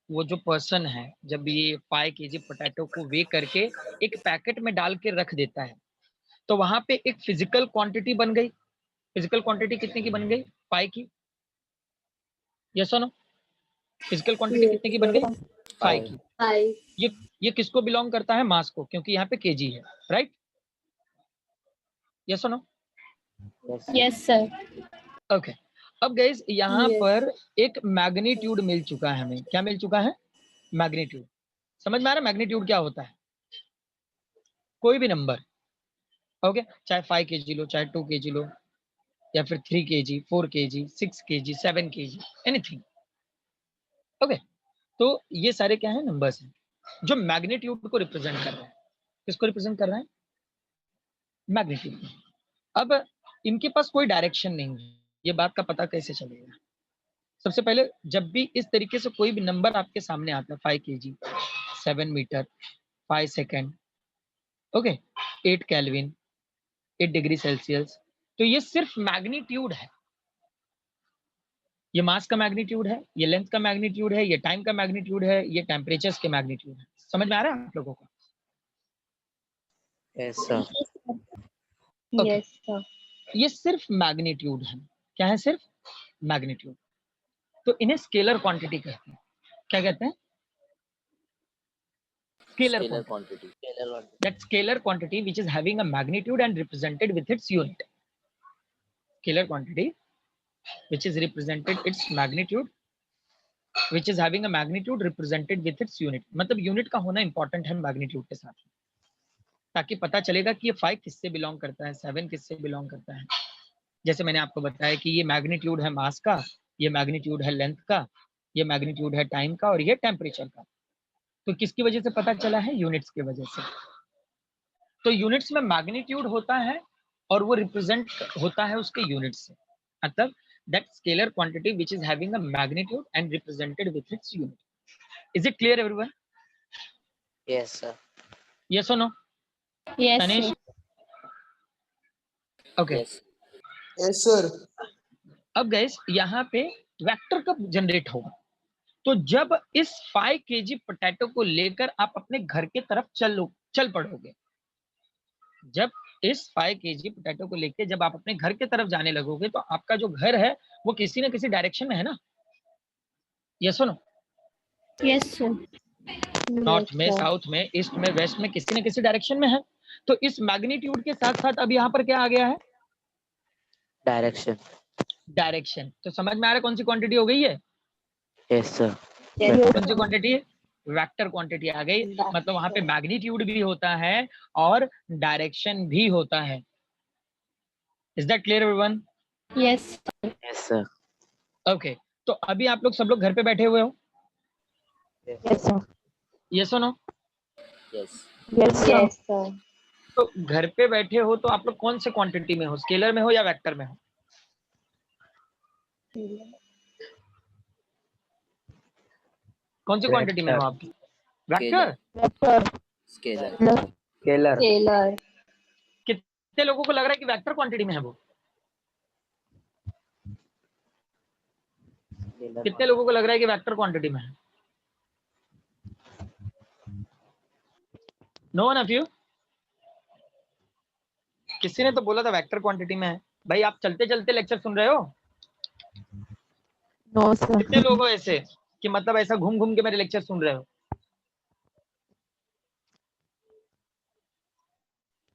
S1: वो जो पर्सन है जब ये 5 kg पोटैटो को वे करके एक पैकेट में डाल के रख देता है, तो वहां पे एक फिजिकल क्वांटिटी बन गई। फिजिकल क्वांटिटी कितने की बन गई? 5 की। यस और नो? फिजिकल क्वांटिटी कितने की बन गई? 5 की। ये किसको बिलोंग करता है? मास को, क्योंकि यहाँ पे केजी है, राइट? यस और नो?
S3: Yes sir.
S1: ओके, अब गाइस यहाँ पर एक मैग्नीट्यूड मिल चुका है हमें। क्या मिल चुका है? मैग्नीट्यूड। समझ में आ रहा है मैग्नीट्यूड क्या होता है? कोई भी नंबर, ओके, चाहे 5 kg लो, चाहे 2 kg लो, या फिर 3 kg, 4 kg, 6 kg, 7 kg, anything. Okay, तो ये सारे क्या है? नंबर्स हैं जो मैग्नीट्यूड को रिप्रेजेंट कर रहे हैं। किसको रिप्रेजेंट कर रहे हैं? मैग्नीट्यूड। अब इनके पास कोई डायरेक्शन नहीं है, ये बात का पता कैसे चलेगा? सबसे पहले जब भी इस तरीके से कोई भी नंबर आपके सामने आता है, 5 kg, 7 metre, 5 second, okay, 8 kelvin, 8 degree Celsius, तो ये सिर्फ मैग्नीट्यूड है। ये मास का मैग्नीट्यूड है, ये लेंथ का मैग्नीट्यूड है, ये टाइम का मैग्नीट्यूड है, ये टेम्परेचर्स के मैग्नीट्यूड है। समझ में आ रहा है आप लोगों को?
S2: Yes sir.
S1: Okay. ये सिर्फ मैग्नीट्यूड है। क्या है? सिर्फ मैग्नीट्यूड। तो इन्हें स्केलर क्वांटिटी कहते हैं। क्या कहते हैं? Scalar quantity. That scalar quantity which is having a magnitude and represented with its unit. Scalar quantity which is represented its magnitude, which is having a magnitude represented with its unit. मतलब unit का होना important है magnitude के साथ, ताकि पता चलेगा कि ये 5 किससे बिलोंग करता है, 7 किससे बिलोंग करता है। जैसे मैंने आपको बताया कि ये मैग्नीट्यूड है मास का, ये मैग्नीट्यूड है लेंथ का, ये मैग्नीट्यूड है टाइम का, और ये टेम्परेचर का। तो किसकी वजह से पता चला है? यूनिट्स की वजह से। तो यूनिट्स में मैग्नीट्यूड होता है और वो रिप्रेजेंट होता है उसके यूनिट से। मतलब that scalar quantity which is having a magnitude and represented with its unit. Is it clear everyone?
S2: Yes sir.
S1: Yes और no?
S3: Yes
S1: Tanesh? Okay,
S5: yes sir.
S1: अब गाइस यहाँ पे वेक्टर कब जनरेट होगा? तो जब इस 5 kg पोटैटो को लेकर आप अपने घर के तरफ चल पड़ोगे। जब इस 5 kg पोटैटो को लेकर जब आप अपने घर के तरफ जाने लगोगे, तो आपका जो घर है वो किसी न किसी डायरेक्शन में है ना? यस और नो?
S3: Yes sir.
S1: नॉर्थ में, साउथ में, ईस्ट में, वेस्ट में, किसी न किसी डायरेक्शन में है। तो इस मैग्नीट्यूड के साथ साथ अब यहाँ पर क्या आ गया है?
S2: डायरेक्शन।
S1: डायरेक्शन। तो समझ में आ रहा है कौन सी क्वांटिटी हो गई है?
S2: Yes sir.
S1: कौन सी क्वांटिटी? वेक्टर क्वांटिटी आ गई। मतलब वहां पे मैग्नीट्यूड भी होता है और डायरेक्शन भी होता है। Is that clear everyone?
S3: Yes
S2: yes sir.
S1: Okay, तो अभी आप लोग सब लोग घर पे बैठे हुए हो?
S4: Yes sir.
S1: यस और no?
S2: Yes
S4: Yes, sir.
S3: Yes, sir.
S1: तो घर पे बैठे हो तो आप लोग कौन से क्वांटिटी में हो, स्केलर में हो या वेक्टर में हो? कौन सी क्वांटिटी में हो आप? Vector.
S4: Vector.
S2: Scalar
S8: scalar
S3: Scalar.
S1: कितने लोगों को लग रहा है कि वेक्टर क्वांटिटी में है वो? कितने लोगों को लग रहा है कि वेक्टर क्वांटिटी में है? No one of you? किसी ने तो बोला था वेक्टर क्वांटिटी में है। भाई आप चलते चलते लेक्चर सुन रहे हो?
S4: No, sir.
S1: कितने लोग हो ऐसे कि मतलब ऐसा घूम घूम के मेरे लेक्चर सुन रहे हो?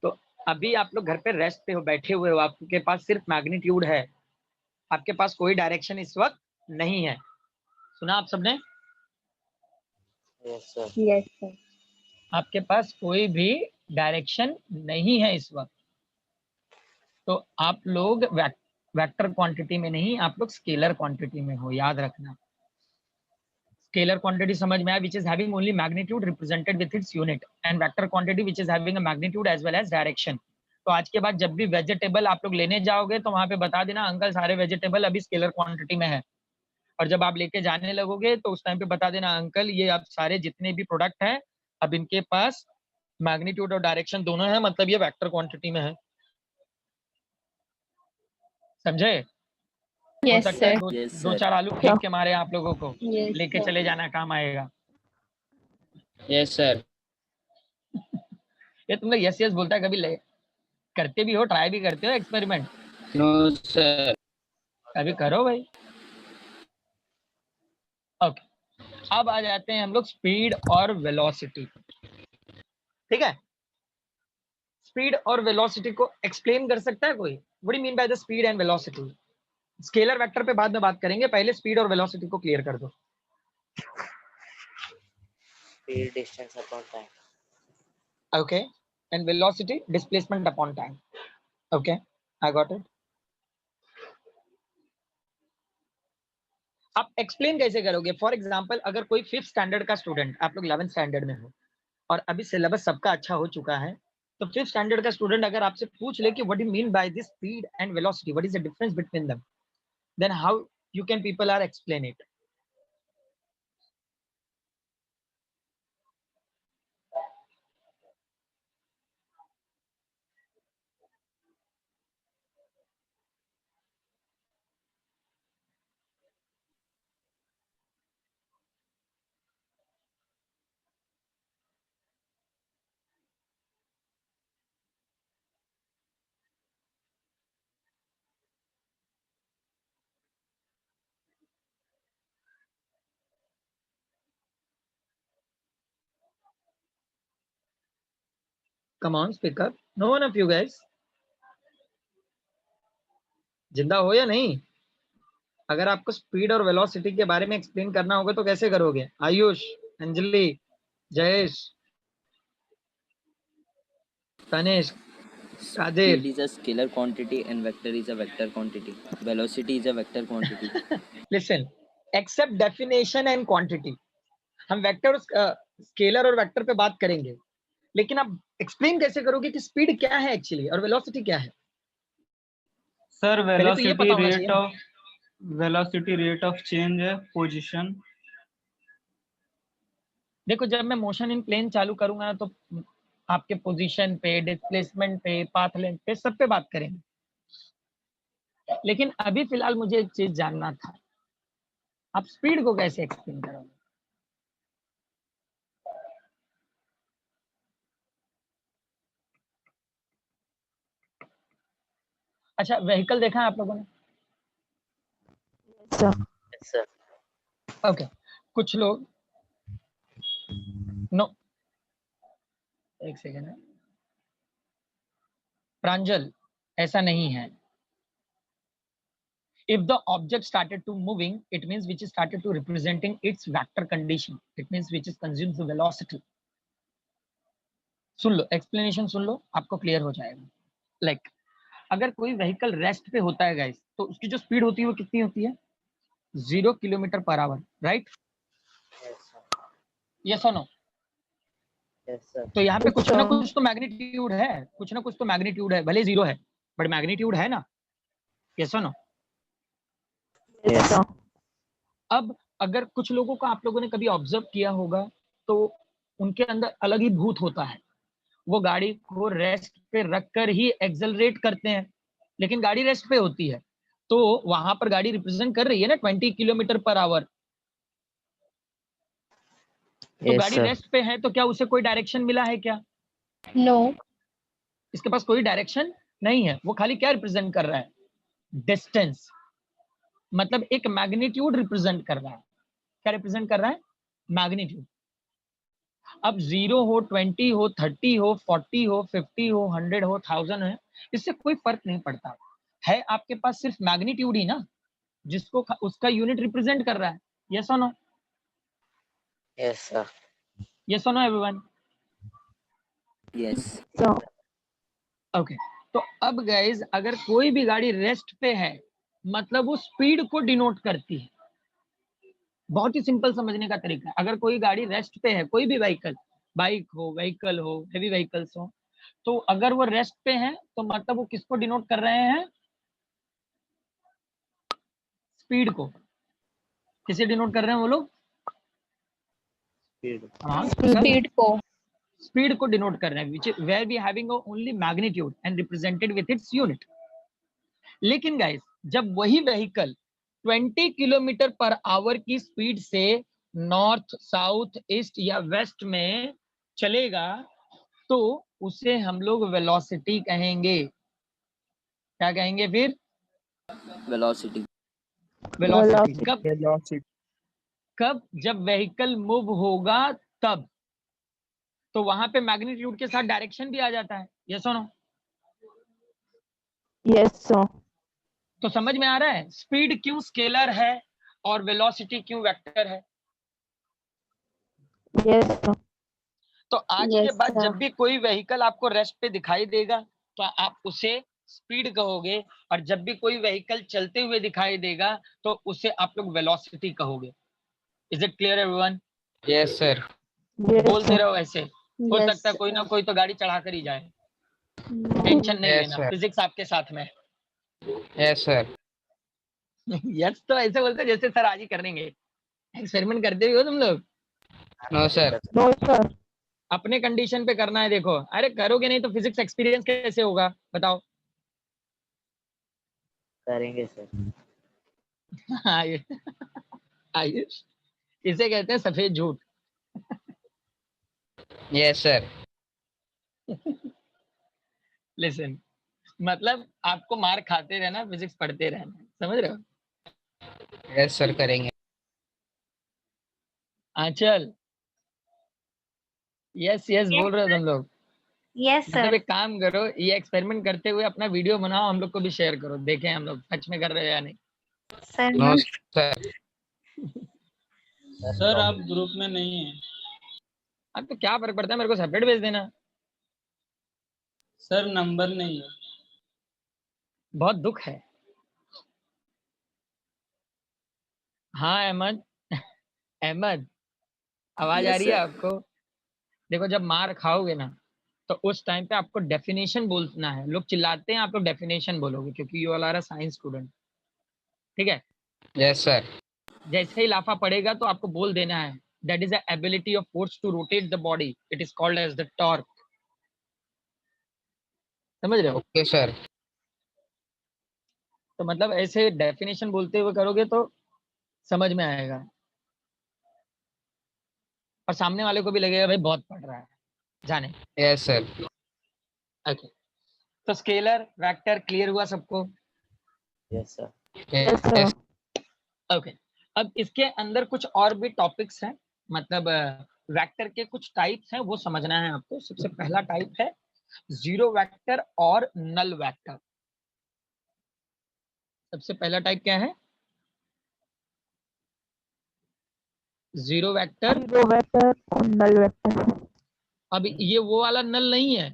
S1: तो अभी आप लोग घर पे रेस्ट पे हो, बैठे हुए हो, आपके पास सिर्फ मैग्नीट्यूड है, आपके पास कोई डायरेक्शन इस वक्त नहीं है। सुना आप सबने?
S2: Yes sir
S3: Yes, sir.
S1: आपके पास कोई भी डायरेक्शन नहीं है इस वक्त। तो आप लोग वेक्टर क्वांटिटी में नहीं, आप लोग स्केलर क्वांटिटी में हो, याद रखना। स्केलर क्वांटिटी समझ में आया, which is having only magnitude represented with its unit, and vector quantity which is having a magnitude as well as direction. तो आज के बाद जब भी वेजिटेबल आप लोग लेने जाओगे तो वहां पे बता देना अंकल सारे वेजिटेबल अभी स्केलर क्वांटिटी में है, और जब आप लेके जाने लगोगे तो उस टाइम पे बता देना अंकल ये आप सारे जितने भी प्रोडक्ट हैं अब इनके पास मैग्नीट्यूड और डायरेक्शन दोनों है, मतलब ये वेक्टर क्वांटिटी में है। समझे? हो
S3: Yes,
S1: सकता है
S3: sir.
S1: दो,
S2: Yes,
S1: दो
S2: sir.
S1: चार आलू फेंक के मारे आप लोगों को,
S3: Yes,
S1: लेके
S3: sir.
S1: चले जाना, काम आएगा।
S6: यस सर
S1: ये तुम लोग यस यस बोलता है, कभी करते भी हो, ट्राई भी करते हो एक्सपेरिमेंट?
S6: नो सर
S1: कभी करो भाई। ओके, अब आ जाते हैं हम लोग स्पीड और वेलोसिटी। ठीक है, स्पीड और वेलोसिटी को एक्सप्लेन कर सकता है कोई? What do mean by the speed and velocity? Scalar vector पे बाद में बात करेंगे, पहले स्पीड और वेलोसिटी को क्लियर कर दो।
S2: Speed distance upon time
S1: okay, and velocity displacement upon time. Okay, I got it. आप एक्सप्लेन कैसे करोगे? फॉर एग्जांपल अगर कोई 5th स्टैंडर्ड का स्टूडेंट, आप लोग 11th स्टैंडर्ड में हो और अभी सिलेबस सबका अच्छा हो चुका है, तो 5th स्टैंडर्ड का स्टूडेंट अगर आपसे पूछ ले कि what do mean by this speed and velocity, what is the difference between them, then how you can people are explain it? Come on, speak up. No one of you guys. जिंदा हो या नहीं? अगर आपको speed और velocity के बारे में एक्सप्लेन करना होगा तो कैसे करोगे? Ayush, Anjali, Jayesh, Tanishk, Kadir.
S2: Speed is a scalar quantity and vector is a vector quantity. Velocity is a vector quantity.
S1: Listen, except definition and quantity, हम वेक्टर, स्केलर और वेक्टर पे बात करेंगे, लेकिन आप एक्सप्लेन कैसे करोगे कि स्पीड क्या है एक्चुअली और वेलोसिटी क्या है?
S8: सर
S1: पहले तो ये पता होना चाहिए ना।
S8: वेलोसिटी रेट ऑफ चेंज है पोजीशन।
S1: देखो जब मैं मोशन इन प्लेन चालू करूंगा ना तो आपके पोजीशन पे, डिस्प्लेसमेंट पे, पाथ लेंथ पे, सब पे बात करेंगे, लेकिन अभी फिलहाल मुझे एक चीज जानना था, आप स्पीड को कैसे एक्सप्लेन करोगे? अच्छा, व्हीकल देखा है आप लोगों ने?
S4: Yes, sir.
S2: Yes, sir.
S1: Okay, कुछ लोग, नो, एक सेकेंड है, प्रांजल, ऐसा नहीं है। If the object started to moving, it means which is started to representing its vector condition. It means which is consumes the velocity. सुन लो, एक्सप्लेनेशन सुन लो, आपको क्लियर हो जाएगा। लाइक अगर कोई व्हीकल रेस्ट पे होता है गाइस, तो उसकी जो स्पीड होती है वो कितनी होती है? 0 kilometre per hour, right?
S2: Yes, sir.
S1: Yes और नो?
S2: Yes sir.
S1: तो यहाँ पे कुछ ना
S4: अच्छा।
S1: कुछ तो मैग्नीट्यूड है, कुछ ना कुछ तो मैग्नीट्यूड है, भले जीरो है बट मैग्नीट्यूड है ना। यस और नो?
S4: Yes, sir.
S1: अब अगर कुछ लोगों को आप लोगों ने कभी ऑब्जर्व किया होगा तो उनके अंदर अलग ही भूत होता है, वो गाड़ी को रेस्ट पे रखकर ही एक्सेलरेट करते हैं, लेकिन गाड़ी रेस्ट पे होती है तो वहां पर गाड़ी रिप्रेजेंट कर रही है ना 20 किलोमीटर पर आवर, तो
S2: यस
S1: गाड़ी
S2: सर।
S1: रेस्ट पे है तो क्या उसे कोई डायरेक्शन मिला है क्या?
S3: नो।
S1: इसके पास कोई डायरेक्शन नहीं है, वो खाली क्या रिप्रेजेंट कर रहा है? डिस्टेंस, मतलब एक मैग्नीट्यूड रिप्रेजेंट कर रहा है। क्या रिप्रेजेंट कर रहा है? मैग्नीट्यूड। अब 0 हो, 20 हो, 30 हो, 40 हो, 50 हो, 100 हो, 1000 है, इससे कोई फर्क नहीं पड़ता है, आपके पास सिर्फ मैग्नीट्यूड ही ना, जिसको उसका यूनिट रिप्रेजेंट कर रहा है। यस और नो?
S2: Yes sir.
S1: यस और no everyone?
S2: Yes.
S4: So,
S1: okay. तो अब गाइस अगर कोई भी गाड़ी रेस्ट पे है मतलब वो स्पीड को डिनोट करती है। बहुत ही सिंपल समझने का तरीका है, अगर कोई गाड़ी रेस्ट पे है, कोई भी व्हीकल, बाइक हो, व्हीकल हो, हेवी व्हीकल्स हो, तो अगर वो रेस्ट पे है तो मतलब वो किसको डिनोट कर रहे हैं? स्पीड को। किसे डिनोट कर रहे हैं वो लोग? हाँ,
S3: स्पीड को।
S1: स्पीड को डिनोट कर रहे हैं, which where we having only magnitude and represented with its unit। लेकिन गाइस जब वही व्हीकल 20 किलोमीटर पर आवर की स्पीड से नॉर्थ, साउथ, ईस्ट या वेस्ट में चलेगा तो उसे हम लोग वेलोसिटी कहेंगे। क्या कहेंगे फिर?
S2: वेलोसिटी।
S1: वेलोसिटी।
S4: velocity.
S1: कब?
S5: वेलोसिटी।
S1: कब? जब व्हीकल मूव होगा तब, तो वहां पे मैग्नीट्यूड के साथ डायरेक्शन भी आ जाता है। यस और नो?
S4: Yes, sir.
S1: तो समझ में आ रहा है स्पीड क्यों स्केलर है और वेलोसिटी क्यों वेक्टर है?
S4: Yes, sir.
S1: तो आज के
S3: Yes,
S1: बाद
S3: sir.
S1: जब भी कोई व्हीकल आपको रेस्ट पे दिखाई देगा तो आप उसे स्पीड कहोगे, और जब भी कोई व्हीकल चलते हुए दिखाई देगा तो उसे आप लोग वेलोसिटी कहोगे। Is it clear everyone?
S6: Yes, sir.
S4: Yes,
S1: बोलते
S4: sir.
S1: रहो ऐसे, हो
S3: Yes,
S1: सकता है कोई ना
S3: sir.
S1: कोई तो गाड़ी चढ़ा कर ही जाए। टेंशन नहीं
S6: Yes,
S1: लेना,
S6: sir.
S1: फिजिक्स आपके साथ में।
S6: Yes, sir.
S1: यस तो ऐसे बोलते जैसे सर आज ही करेंगे। एक्सपेरिमेंट करते भी हो तुम लोग?
S6: No, sir.
S4: No, sir.
S1: अपने कंडीशन पे करना है। देखो, अरे करोगे नहीं तो फिजिक्स एक्सपीरियंस कैसे होगा बताओ?
S2: करेंगे सर।
S1: आयुष, इसे कहते हैं सफेद झूठ।
S6: Yes, sir.
S1: लिसन, मतलब आपको मार खाते रहना, फिजिक्स पढ़ते रहना, समझ रहे हो?
S6: Yes, sir. करेंगे।
S1: आंचल, यस यस बोल रहे हो तुम लोग?
S3: Yes,
S1: मतलब
S3: sir.
S1: एक काम करो, ये एक्सपेरिमेंट करते हुए अपना वीडियो बनाओ, हम लोग को भी शेयर करो, देखें हम लोग सच में कर रहे हो या नहीं।
S3: Sir,
S6: No,
S3: no.
S6: sir.
S8: Sir आप ग्रुप में नहीं है।
S1: अब तो क्या फर्क पड़ता है, मेरे को सेपरेट भेज देना।
S8: सर नंबर नहीं है।
S1: बहुत दुख है। हाँ अहमद, अहमद आवाज आ
S2: यस
S1: रही है
S2: सर।
S1: आपको? देखो जब मार खाओगे ना तो उस टाइम पे आपको डेफिनेशन बोलना है। लोग चिल्लाते हैं, आप लोग डेफिनेशन बोलोगे क्योंकि you all are a science student. ठीक है?
S6: Yes, sir.
S1: जैसे ही लाफा पड़ेगा तो आपको बोल देना है that is the ability of force to rotate the body, it is called as the torque. समझ रहे हो?
S6: Okay, sir.
S1: तो मतलब ऐसे डेफिनेशन बोलते हुए करोगे तो समझ में आएगा, और सामने वाले को भी लगेगा भाई बहुत पढ़ रहा है, जाने।
S6: Yes, sir.
S1: ओके, तो स्केलर वेक्टर क्लियर हुआ सबको?
S2: Yes sir.
S4: Yes, sir.
S6: Yes.
S1: Okay, अब इसके अंदर कुछ और भी टॉपिक्स हैं, मतलब वेक्टर के कुछ टाइप्स हैं, वो समझना है आपको। सबसे पहला टाइप है जीरो वेक्टर और नल वेक्टर। सबसे पहला टाइप क्या है? Zero vector.
S4: Zero vector और null vector.
S1: अब ये वो वाला नल नहीं है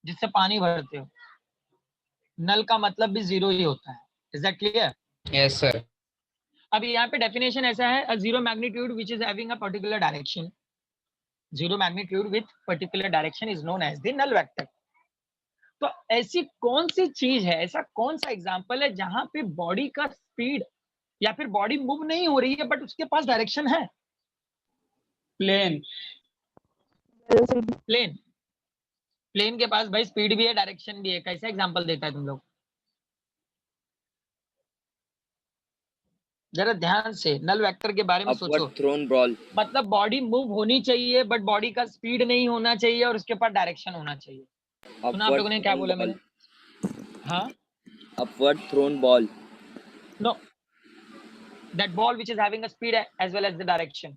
S1: जिससे पानी भरते हो, नल का मतलब भी जीरो ही होता है। Is that clear?
S6: Yes, sir.
S1: अब यहाँ पे डेफिनेशन ऐसा है, a zero magnitude which is having a particular direction, zero magnitude with particular direction is known as the null vector. तो ऐसी कौन सी चीज है, ऐसा कौन सा एग्जांपल है जहां पे बॉडी का स्पीड या फिर बॉडी मूव नहीं हो रही है बट उसके पास डायरेक्शन है?
S8: प्लेन।
S1: प्लेन। प्लेन के पास भाई स्पीड भी है, डायरेक्शन भी है। कैसा एग्जांपल देता है तुम लोग? जरा ध्यान से नल वेक्टर के बारे में सोचो।
S2: Upward thrown ball.
S1: मतलब बॉडी मूव होनी चाहिए बट बॉडी का स्पीड नहीं होना चाहिए और उसके पास डायरेक्शन होना चाहिए। सुना आप लोगों ने क्या बोला मैंने? हाँ,
S2: upward thrown ball.
S1: No, that ball which is having a speed as well as the direction.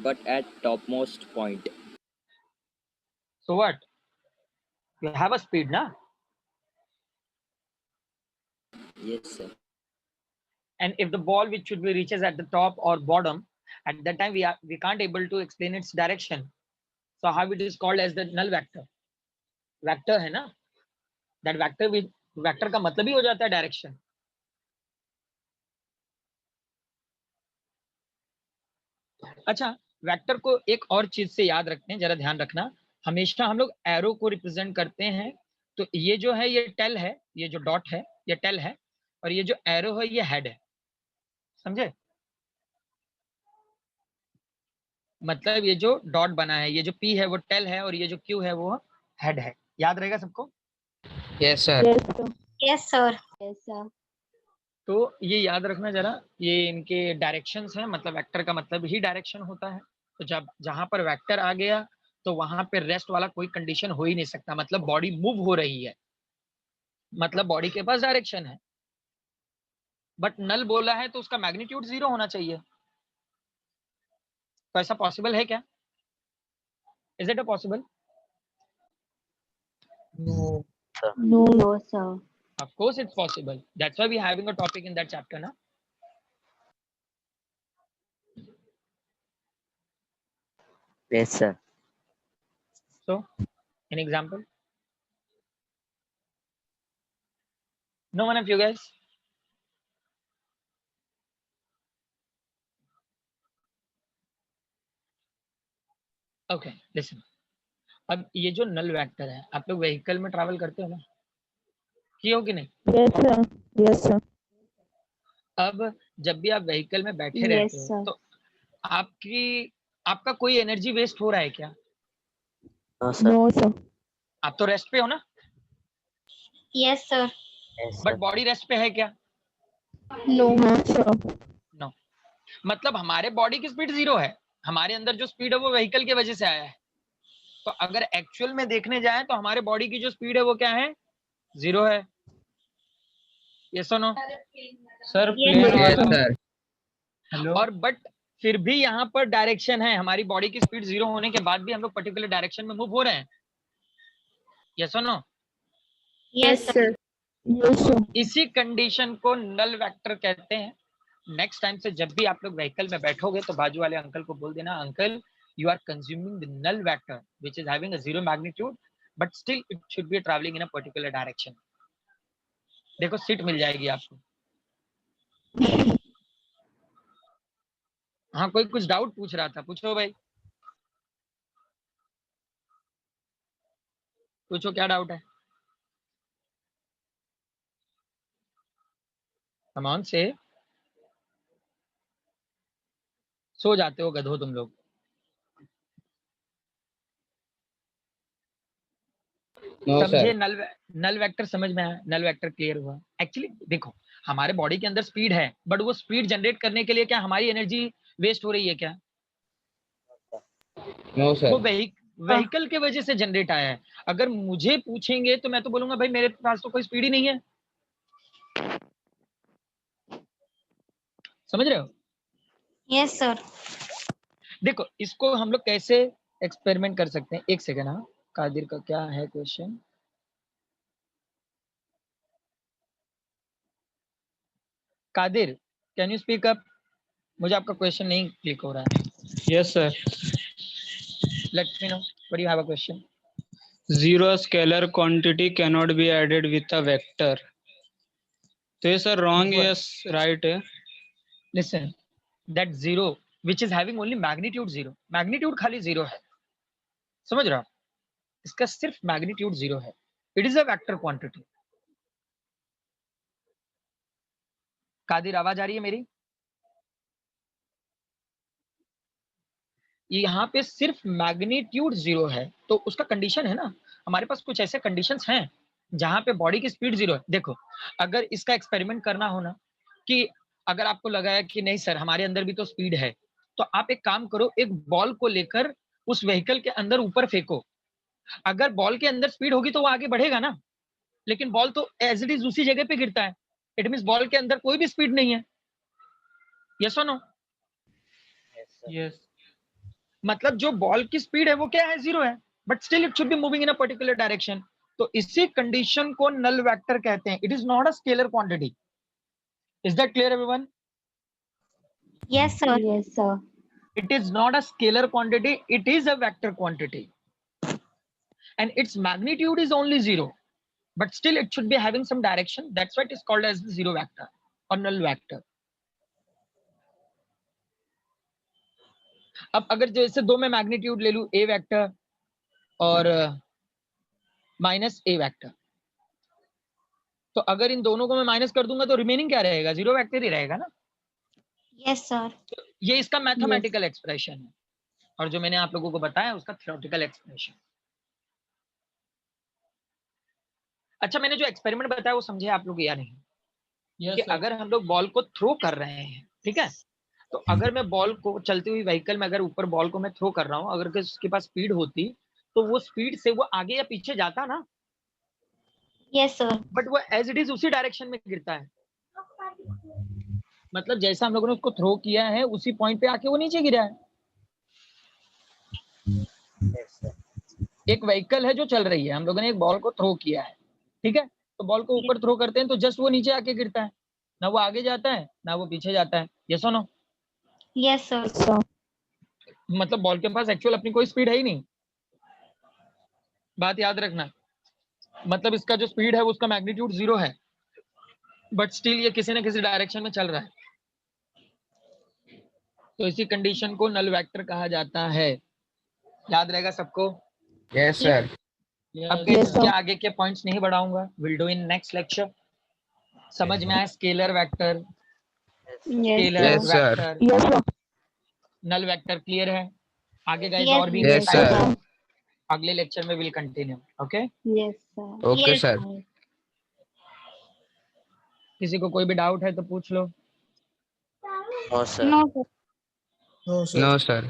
S2: But at topmost point.
S1: So what? You have a speed, na?
S2: Yes, sir.
S1: And if the ball which should be reaches at the top or bottom, at that time we can't able to explain its direction. So how it is called as the null vector? Vector है ना? That vector का मतलब ही हो जाता है direction. अच्छा, vector को एक और चीज से याद रखते हैं, जरा ध्यान रखना। हमेशा हम लोग एरो को रिप्रेजेंट करते हैं, तो ये जो है ये टेल है, ये जो डॉट है ये टेल है, और ये जो एरो है ये हेड है। समझे? मतलब ये जो डॉट बना है, ये जो पी है वो टेल है और ये जो क्यू है वो हेड है। याद रहेगा सबको?
S6: Yes, sir.
S3: Yes sir. Yes sir.
S1: तो ये याद रखना जरा, ये इनके डायरेक्शंस हैं। मतलब वेक्टर का मतलब ही डायरेक्शन होता है। तो जब जहां पर वेक्टर आ गया तो वहां पे रेस्ट वाला कोई कंडीशन हो ही नहीं सकता। मतलब बॉडी मूव हो रही है, मतलब बॉडी के पास डायरेक्शन है। बट नल बोला है तो उसका मैग्नीट्यूड 0 होना चाहिए। तो ऐसा पॉसिबल है क्या? Is it a possible?
S5: No.
S4: No.
S3: No sir.
S1: Of course it's possible. That's why we're having a topic in that chapter, na?
S2: Yes, sir.
S1: So, an example? No one of you guys? Okay, listen. अब ये जो null vector है, आप लोग vehicle में travel करते हो ना? किए हो कि नहीं?
S4: Yes, sir. Yes, sir.
S1: अब जब भी आप व्हीकल में बैठे
S3: Yes,
S1: रहते हो
S3: sir.
S1: तो आपका कोई एनर्जी वेस्ट हो रहा है क्या?
S2: No, sir.
S4: No, sir.
S1: आप तो रेस्ट पे हो ना?
S3: Yes sir.
S2: Yes,
S1: but
S2: sir.
S1: Body rest पे है क्या?
S3: नो।
S4: No, sir.
S1: नो। मतलब हमारे बॉडी की स्पीड 0 है, हमारे अंदर जो स्पीड है वो व्हीकल की वजह से आया है। तो अगर एक्चुअल में देखने जाए तो हमारे बॉडी की जो स्पीड है वो क्या है? 0 है। यस और no?
S8: Sir
S3: Yes,
S8: plane
S6: Yes,
S8: वाला।
S6: sir.
S8: हेलो।
S1: और बट फिर भी यहाँ पर डायरेक्शन है। हमारी बॉडी की स्पीड 0 होने के बाद भी हम लोग पर्टिकुलर डायरेक्शन में मूव हो रहे हैं। यस और no?
S3: Yes sir.
S4: Yes, sir.
S1: इसी कंडीशन को नल वेक्टर कहते हैं। नेक्स्ट टाइम से जब भी आप लोग व्हीकल में बैठोगे तो बाजू वाले अंकल को बोल देना, uncle you are consuming the null vector which is having a 0 magnitude but still it should be travelling in a particular direction. देखो सीट मिल जाएगी आपको। हाँ, कोई कुछ डाउट पूछ रहा था, पूछो भाई, पूछो क्या डाउट है? कमान से सो जाते हो गधो तुम लोग।
S6: No,
S1: समझे?
S6: sir.
S1: नल वेक्टर समझ में आया? नल वेक्टर क्लियर हुआ? एक्चुअली देखो, हमारे बॉडी के अंदर स्पीड है बट वो स्पीड जनरेट करने के लिए क्या हमारी एनर्जी वेस्ट हो रही है क्या?
S6: No, sir.
S1: वो व्हीकल के वजह से जनरेट आया है। अगर मुझे पूछेंगे तो मैं तो बोलूंगा भाई मेरे पास तो कोई स्पीड ही नहीं है। समझ रहे हो?
S3: Yes sir.
S1: देखो इसको हम लोग कैसे एक्सपेरिमेंट कर सकते हैं। एक सेकेंड। हाँ, कादिर का क्या है question? Kadir, can you speak up? मुझे आपका क्वेश्चन नहीं क्लिक हो रहा है।
S8: Yes sir.
S1: Let me know what you have a question.
S8: Zero scalar quantity cannot be added with a vector. तो ये सर रॉन्ग
S1: देखो,
S8: यस राइट है?
S1: listen, that 0 which is having only magnitude zero, magnitude खाली zero है, समझ रहे हो? इसका सिर्फ मैग्नीट्यूड जीरो है, it is a vector quantity. Kadir आवाज आ रही है मेरी? यहाँ पे सिर्फ मैग्नीट्यूड जीरो है, तो उसका कंडीशन है ना, हमारे पास कुछ ऐसे कंडीशंस हैं जहां पे बॉडी की स्पीड जीरो है। देखो, अगर इसका एक्सपेरिमेंट करना हो ना, कि अगर आपको लगा है कि नहीं सर हमारे अंदर भी तो स्पीड है, तो आप एक काम करो, एक बॉल को लेकर उस व्हीकल के अंदर ऊपर फेंको, अगर बॉल के अंदर स्पीड होगी तो वो आगे बढ़ेगा ना, लेकिन बॉल तो एज इट इज उसी जगह पे गिरता है, इट मींस बॉल के अंदर कोई भी स्पीड नहीं है। यस और नो?
S8: Yes.
S1: मतलब जो बॉल की स्पीड है वो क्या है, जीरो है, but still it should be moving in a particular direction. तो इसी कंडीशन को नल वेक्टर कहते हैं। It is not a scalar quantity. Is that clear everyone?
S3: Yes, sir. Yes, sir.
S1: It is not a scalar quantity, it is a vector quantity, and its magnitude is only zero, but still it should be having some direction. That's why it is called as the zero vector or null vector. अब अगर जैसे दो में magnitude ले लूं, ए vector और minus ए vector, तो अगर इन दोनों को मैं माइनस कर दूंगा तो रिमेनिंग क्या रहेगा, जीरो वेक्टर ही रहेगा ना।
S3: Yes, sir.
S1: ये इसका मैथमेटिकल एक्सप्रेशन है, और जो मैंने आप लोगों को बताया उसका थ्योरेटिकल एक्सप्रेशन। अच्छा, मैंने जो एक्सपेरिमेंट बताया वो समझे आप लोग या नहीं? कि अगर हम लोग बॉल को थ्रो कर रहे हैं, ठीक है, तो अगर मैं बॉल को चलती हुई व्हीकल में अगर ऊपर बॉल को मैं थ्रो कर रहा हूँ, अगर उसके पास स्पीड होती तो वो स्पीड से वो आगे या पीछे जाता ना,
S3: Yes, sir.
S1: बट वो एज इट इज उसी डायरेक्शन में गिरता है। मतलब जैसा हम लोगों ने उसको थ्रो किया है उसी पॉइंट पे आके वो नीचे गिरा है। एक व्हीकल है जो चल रही है, हम लोगों ने एक बॉल को थ्रो किया है, ठीक है, तो बॉल को ऊपर थ्रो करते हैं तो जस्ट वो नीचे आके गिरता है, ना वो आगे जाता है ना वो पीछे जाता है। यस और नो?
S3: Yes, sir.
S4: So,
S1: मतलब बॉल के पास एक्चुअल अपनी कोई स्पीड है ही नहीं, बात याद रखना। मतलब इसका जो स्पीड है उसका मैग्नीट्यूड जीरो है, बट स्टिल ये किसी न किसी डायरेक्शन में चल रहा है, तो इसी कंडीशन को नल वेक्टर कहा जाता है। याद रहेगा सबको?
S6: Yes, sir.
S1: अब
S4: Yes,
S1: इसके
S4: sir.
S1: आगे के पॉइंट्स नहीं बढ़ाऊंगा, will do in next lecture. समझ में आया? Scalar vector, scalar
S6: Yes, sir.
S1: Vector,
S4: yes, sir.
S1: Null vector clear है? आगे गाइस
S3: Yes,
S1: और भी
S6: Yes,
S1: types
S6: sir.
S1: हैं, अगले लेक्चर में will continue. Okay,
S3: Yes, sir.
S6: Okay,
S3: Yes,
S6: sir.
S1: किसी को कोई भी डाउट है तो पूछ लो।
S2: No sir.
S3: No, sir.
S5: No sir.
S6: No, sir.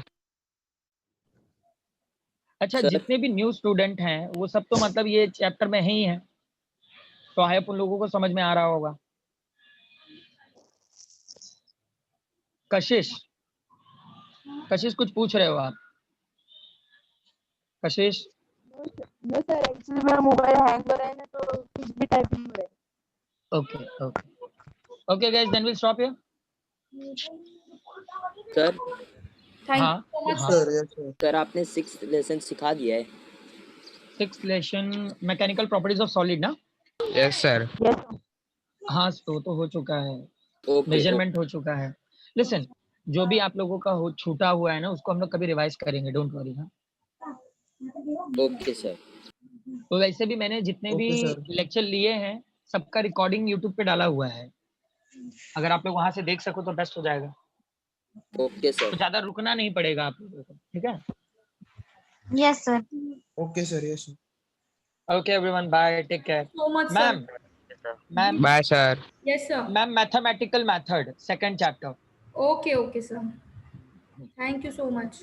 S1: अच्छा,
S2: सर
S1: जितने भी न्यू स्टूडेंट हैं वो सब तो मतलब ये चैप्टर में ही हैं, तो आई होप उन लोगों को समझ में आ रहा होगा। कशिश, कशिश कुछ पूछ रहे हो आप? कशिश?
S4: No, sir. Actually, मेरा मोबाइल हैंग हो रहा है ना, तो कुछ भी टाइप नहीं हो रहा है.
S1: Okay okay okay guys, then will stop here.
S2: Sir
S7: Thank
S1: हाँ,
S7: you so much,
S1: हाँ।
S7: sir.
S5: Sir yes sir.
S2: Sir आपने 6th लेसन सिखा दिया है।
S1: 6th lesson mechanical properties of solid ना?
S6: Yes, sir.
S4: Yes, sir.
S1: हाँ, तो हो चुका है,
S2: ओके
S1: मेजरमेंट हो चुका है। लिसन, जो भी आप लोगों का हो छूटा हुआ है ना उसको हम लोग कभी रिवाइज करेंगे, डोंट वरी। हाँ,
S2: ओके सर।
S1: तो वैसे भी मैंने जितने भी
S5: ओके सर।
S1: लेक्चर लिए हैं सबका रिकॉर्डिंग यूट्यूब पे डाला हुआ है, अगर आप लोग वहां से देख सको तो बेस्ट हो जाएगा,
S2: ओके
S1: तो
S2: सर।
S1: ज्यादा रुकना नहीं पड़ेगा आप लोगों को, ठीक है?
S3: Yes, sir.
S5: Okay sir yes sir.
S1: Okay everyone, bye, take care.
S7: So much, sir.
S1: Ma'am
S6: Bye, sir.
S7: Yes, sir.
S1: Ma'am mathematical method second chapter.
S7: Okay, okay, sir. Thank you so much.